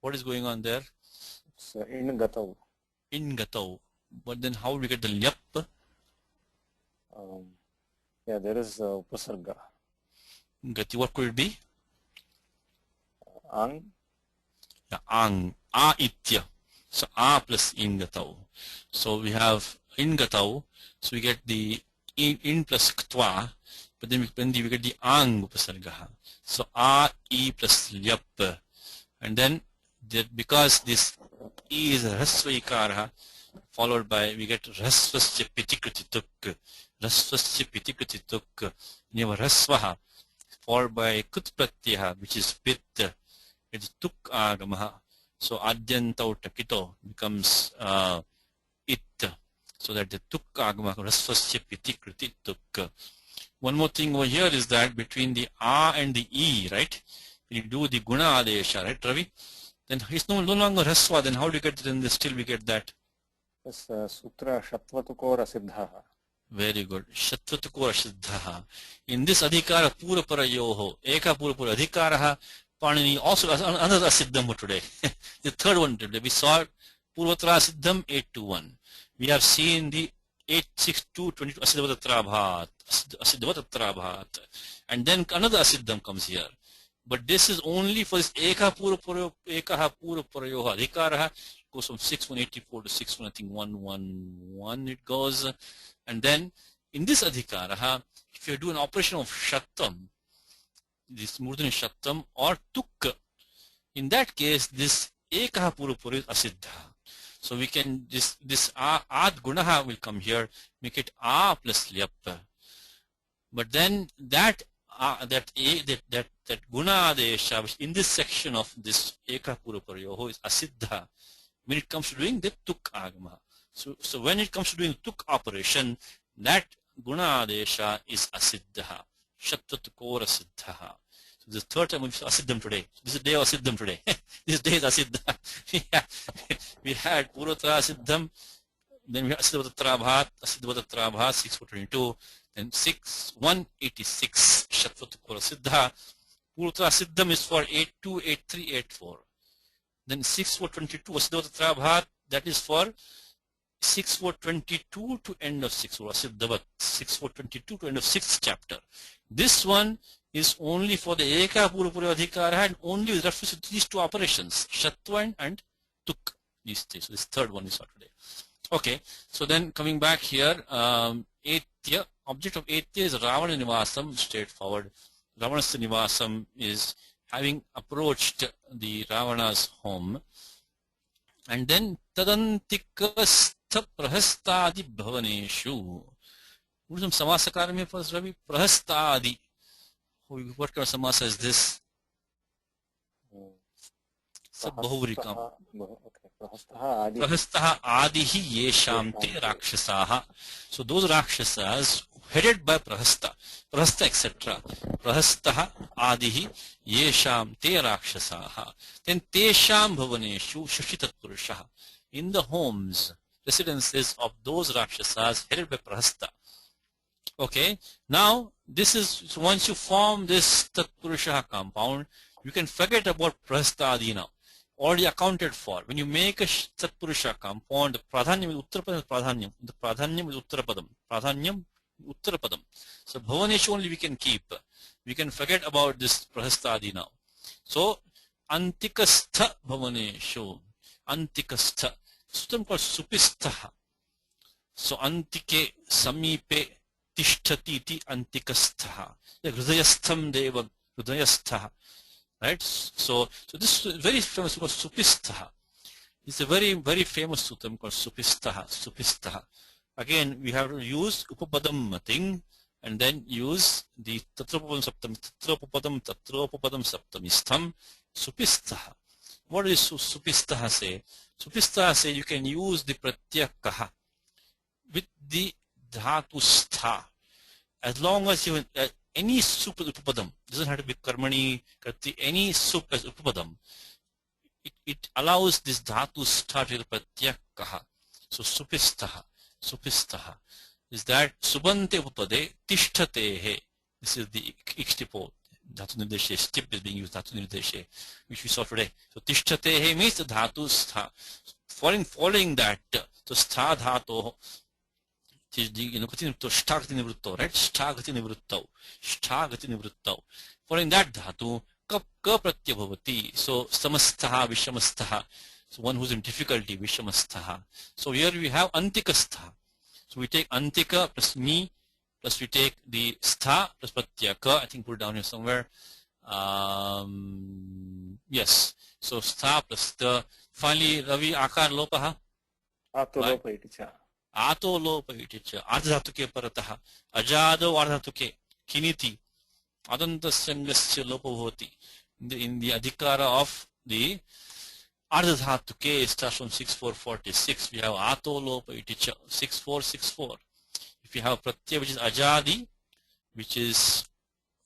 What is going on there? It's in Gatau. But then how do we get the lyap? There is upasarga. Gati, what could it be? Ang. Ang. A itya. So a plus in gatau. So we have in gatau. So we get the in plus ktwa. But then we get the ang upasarga. So a e plus lyap. And then because this e is a rasva ikara, followed by we get rasvasya pitikritituk. You have rasvaha, followed by kut pratyaha, which is pit. It's tuk agamaha. So adyantau takito becomes it. So that the tuk agamaha rasvasya pitikritituk. One more thing over here is that between the a and the e, right? When you do the guna adesha, right, Ravi? Then it's no longer rasva. Then how do you get it? Then still we get that. Yes, sutra shatvatukora siddhaha. Very good. Shatvatukora siddhaha. In this adhikara pura parayoho, eka pura adhikaraha, Panini also another asiddham for today. The third one today. We saw Purvatra Siddham 821. We have seen the 86222 Asiddhavatatrabhat. And then another asiddham comes here. But this is only for this ekaha purvaparayoha adhikaraha. Goes from 6184 to 61, I think 111 it goes. And then in this adhikaraha, if you do an operation of shattam, this murdani shattam or tuk, in that case this ekaha purvaparayo is asiddha. So we can this ad gunaha will come here, make it a plus lyap. But then that guna adesha, which in this section of this ekaha purvaparayoho is asiddha when it comes to doing the tuk agama. So when it comes to doing tuk operation, that guna adesha is asiddha. Shatvatukora siddha. So this third time we saw asiddham today. So this is the day of asiddham today. This day is asiddha. We had purvatra asiddham, then we had asiddhavatrabhat, 6422, then 6186 Shatvatukora siddha. Purvatra siddham is for 828384. Then 6422 asiddhavatrabhat, that is for 6422 to end of 6422 to end of 6th chapter. This one is only for the ekaha purvaparayo adhikara and only with reference to these two operations, shatva and tuk. These three. So this third one is for today. Okay, so then coming back here, Etya, object of Etya is Ravana Nivasam, straightforward. Ravana's Nivasam is having approached the Ravana's home, and then tadantikastha prahastadi bhavaneshu. What is some samasakaram here first, Ravi? Prahastadi. What kind of samasa is this? Sabbahuvrikam. Prahastaha adihi yesham te rakshasaha. So those rakshasas headed by Prahasta, etc. Prahastaha adihi yesham te rakshasaha. Then tesham bhavaneshu shashitat purushaha. In the homes, residences of those rakshasas headed by Prahasta. Okay, now this is, so once you form this tatpurushaha compound, you can forget about Prahasta adi now. Already accounted for. When you make a tatpurusha compound, the pradhanyam is uttarapadam is pradhanyam. The pradhanyam is uttarapadam. Pradhanyam uttarapadam. So bhavaneshu only we can keep. We can forget about this prahastadi now. So antikastha bhavaneshu. Antikastha. Sutram called supistha. So antike samipe tishtati iti antikastha. Hridayastham deva hridayastha. Right, so this is very famous called Supistha. It's a very famous sutram called Supistha. Again, we have to use upapadam thing and then use the tatropapadam saptamistham Supistha. What does Supistha say? Supistha say you can use the pratyakaha with the dhatu stha as long as you any sup as upapadam, doesn't have to be karmani, karti, any sup as upapadam, it allows this dhatu start with pratyakaha. So supistaha is that subante upade tishtatehe. This is the ikshtipo. Dhatu nirdeshe, stip is being used, dhatu nirdeshe, which we saw today. So tishtatehe means the dhatu stha. Following that, so stha dhatu, shtagati nivruttau, right? Shtagati nivruttau. Following that dhatu, ka pratyaya bhavati. So samastaha, vishamastaha. So one who's in difficulty, vishamastaha. So here we have antikastha. So we take antika plus mi plus we take the stha plus pratyaka. I think put it down here somewhere. Yes. So stha plus the. Finally, Ravi, akar lopaha. Ato lopa iticha. Ardhatuke parataha. Ajado ardhatuke. Kiniti. Adanta sangasya lopa bhavati. In the adhikara of the ardhatuke starts from 6446. We have ato lopa iticha. 6464. If you have pratyaya which is ajadi, which is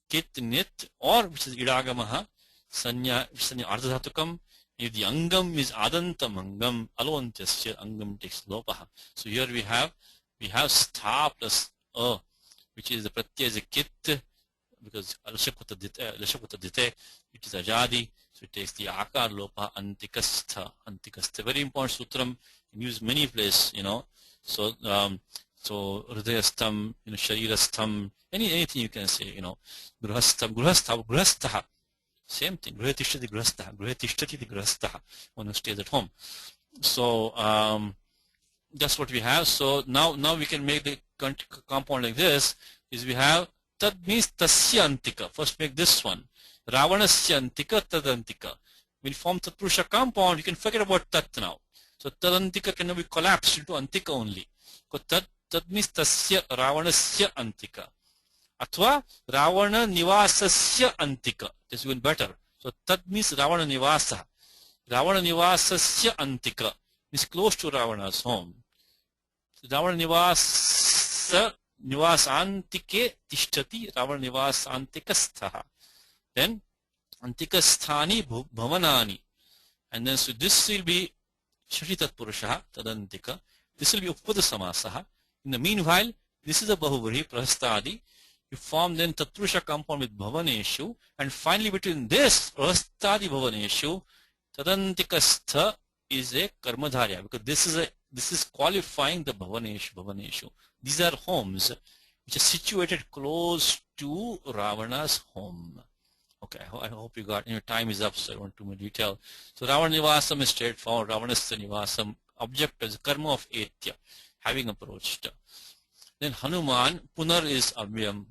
kit nit, or which is idagamaha, sanya ardhatukam. If the angam is adantam angam, alontyasya angam takes lopaha. So here we have stha plus a, which is the pratyaya is a kit, because lashakuta dite, which is ajadi, so it takes the akar lopa antikastha. Very important sutram, used many places, So hridayastham, sharirastham, anything you can say, grihasthaha. Same thing. Grihe tishtati grihastha. Grihe tishtati iti grihastha. One who stays at home. So that's what we have. So now we can make the compound like this. Is we have tad means tasya antika. First make this one. Ravanasya antika tadantika. When you form Tatpurusha compound, you can forget about tat now. So tadantika can be collapsed into antika only. Because tad means tasya Ravanasya antika. Athva Ravana nivasasya antika. This is even better. So tad means Ravana nivasa. Ravana nivasasya antika is close to Ravana's home. Ravana nivasantike tishtati Ravana nivasantikastha. Then antikasthani bhavanani. And then so this will be Shri Tatpurusha tadantika. This will be Upada Samasaha. In the meanwhile, this is a Bahuvri Prahastadi. You form then Tatpurusha compound with Bhavaneshu, and finally between this Prahastadi Bhavaneshu, tadantikastha is a Karmadharya, because this is qualifying the Bhavaneshu. These are homes which are situated close to Ravana's home. Okay, I hope you got, your time is up, so I want too much detail. So Ravana Nivasam is straightforward. Ravanasya Nivasam, object is karma of etya, having approached. Then Hanuman, Punar is Avyam,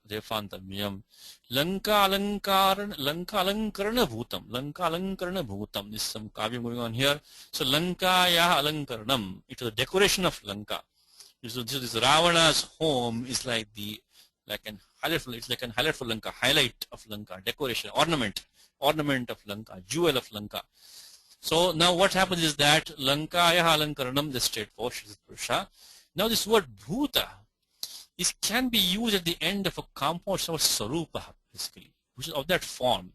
Refantavyam. Lanka Alankarana Bhutam. This is some kavyam going on here. So Lankaya Alankaranam. It was a decoration of Lanka. So this Ravana's home is like an highlight for Lanka, highlight of Lanka, decoration, ornament of Lanka, jewel of Lanka. So now what happens is that Lankaya Alankaranam, the straightforward Purusha. Now this word Bhuta can be used at the end of a compound of Sarupa, basically, which is of that form.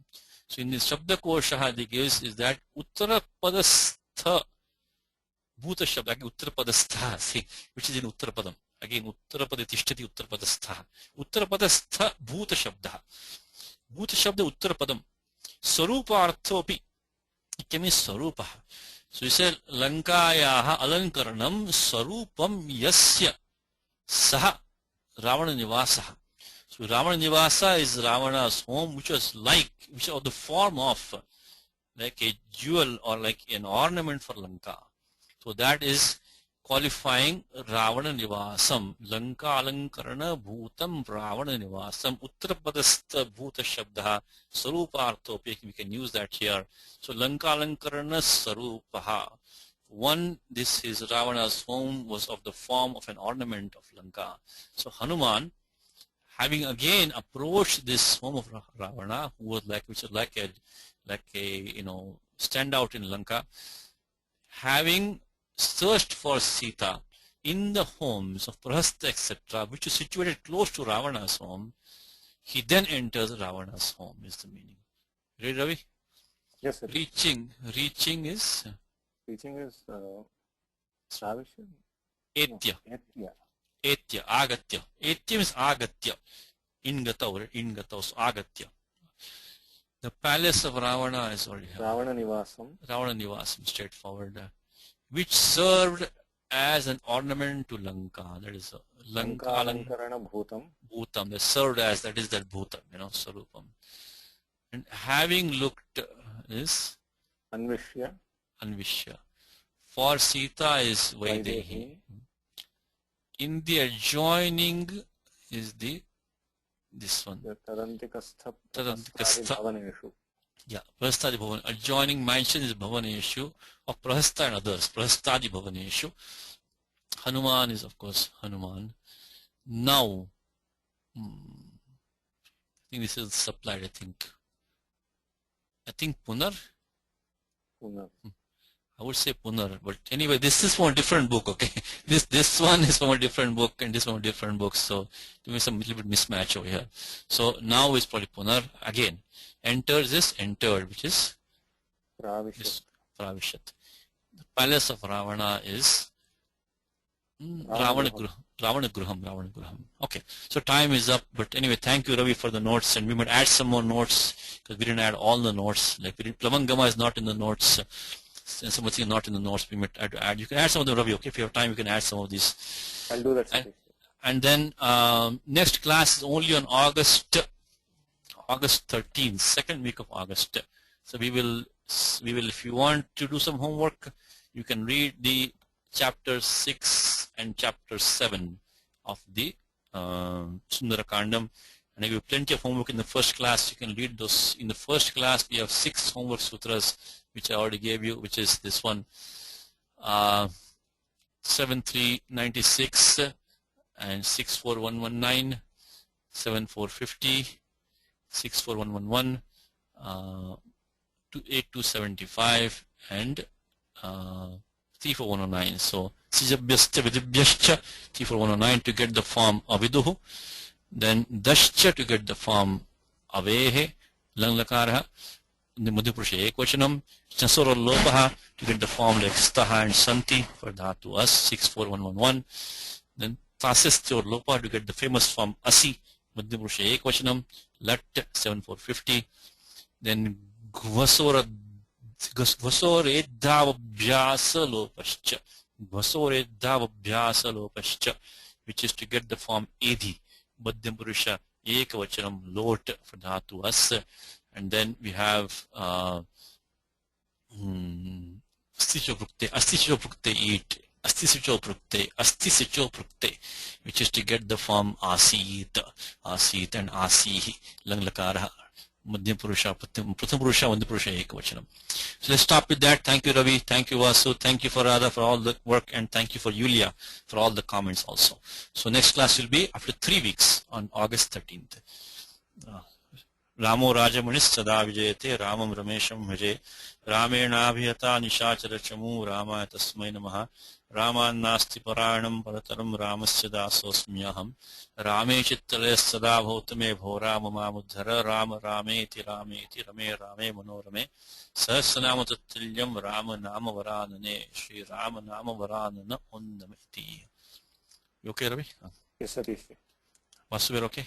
So in the Shabda Kosha, they gives is that Uttarapadastha Bhuta Shabda, like Uttarapadastha, see, which is in Uttarapadam. Again, Uttarapada Tishtati Uttarapadastha. Uttarapadastha Bhuta Shabda. Bhuta Shabda Uttarapadam. Sarupa Arthopi. It can mean Sarupa. So you said Lankayaha Alankaranam Sarupam Yasya Saha Ravana Nivasaha. So Ravana Nivasa is Ravana's home, which was of the form of like a jewel or like an ornament for Lanka. So that is qualifying Ravana Nivasam. Lanka Alankarana Bhutam Ravana Nivasam. Uttarapadastha Bhuta Shabda Saruparthopi. We can use that here. So Lanka Alankarana Sarupaha. One, this is Ravana's home was of the form of an ornament of Lanka. So Hanuman, having again approached this home of Ravana, who was which was like a standout in Lanka, having searched for Sita in the homes of Prahasta, etc., which is situated close to Ravana's home, he then enters Ravana's home, is the meaning. Ready, Ravi? Yes, sir. Reaching is? Reaching is Sravishya? Etya. No, Etya, Agatya. Etya means Agatya. Ingata, so Agatya. The palace of Ravana is already here. Ravana Nivasam, straightforward. Which served as an ornament to Lanka. That is Lanka Alankarana Bhutam. They served as, that is that Bhutam, Sarupam. And having looked is Anvishya. For Sita is Vaidehi. In the adjoining is this one. Tadantikastha. Yeah, Prahastadi Bhavan. Adjoining mansion is Bhavaneshu of Prahasta and others. Prahastadi Bhavaneshu. Hanuman is, of course, Hanuman. Now, I think this is supplied, I think Punar. I would say Punar, but anyway, this is from a different book, okay? This one is from a different book and this from a different book, so there is some little bit mismatch over here. So now is probably Punar. Again, entered, which is Pravishat. The palace of Ravana is Ravana Gruham. Okay, so time is up, but anyway, thank you, Ravi, for the notes, and we might add some more notes because we didn't add all the notes. Like Plamangama is not in the notes. And something not in the notes, we might add. You can add some of them, Ravi, okay? If you have time, you can add some of these. I'll do that. And then next class is only on August August 13th, second week of August. So we will, if you want to do some homework, you can read the chapter 6 and chapter 7 of the Sundarakandam. And I give you plenty of homework in the first class. You can read those. In the first class, we have 6 homework sutras, which I already gave you, which is this one, 7396 and 64119, 7450, 64111, 28275, and 34109. So Sijabhyascha Vidibhyascha 34109 to get the form Aviduhu. Then Dascha to get the form Avehe, Lang Lakaraha, the Madhupurusha Ekvachanam, Chansura Lopaha to get the form like Staha and Santi for Dhatu As 64111. Then Tasistya or Lopa to get the famous form Asi, Madhupurusha Ekvachanam, Lat 7450. Then Gvasore Dhavabhyasa Lopascha, Gvasore Dhavabhyasa Lopascha, which is to get the form Edi, Madhyam Purusha Ekavachanam Lot for Dhatu As. And then we have Asticho Prukte Eat, Asticho Prukte, which is to get the form Asit and Asi, Lang Lakara, Madhyam Purusha, Pratham Purusha, Madhyam Purusha Ekavachanam. So let's stop with that. Thank you, Ravi. Thank you, Vasu. Thank you, Farada, for all the work. And thank you for Yulia for all the comments also. So next class will be after 3 weeks on August 13th. Ramo Rajamanis Sada Vijayate, Ramam Ramesham Bhaje, Ramenabhyata Nishachara Chamu, Rama Tasmai Namaha, Rama Nasti Paranam Parataram Ramasya Dasosmyaham, Rame Chittale Sada Bhotame Bhora Mamamudhara, Rama Rameti Rameti Rame Rame Manorame, Sahasranamatatyam Rama Nama Varanane, Shri Rama Nama Varanana Undameti. You okay, Ravi? Yes, sir. Vasu, okay?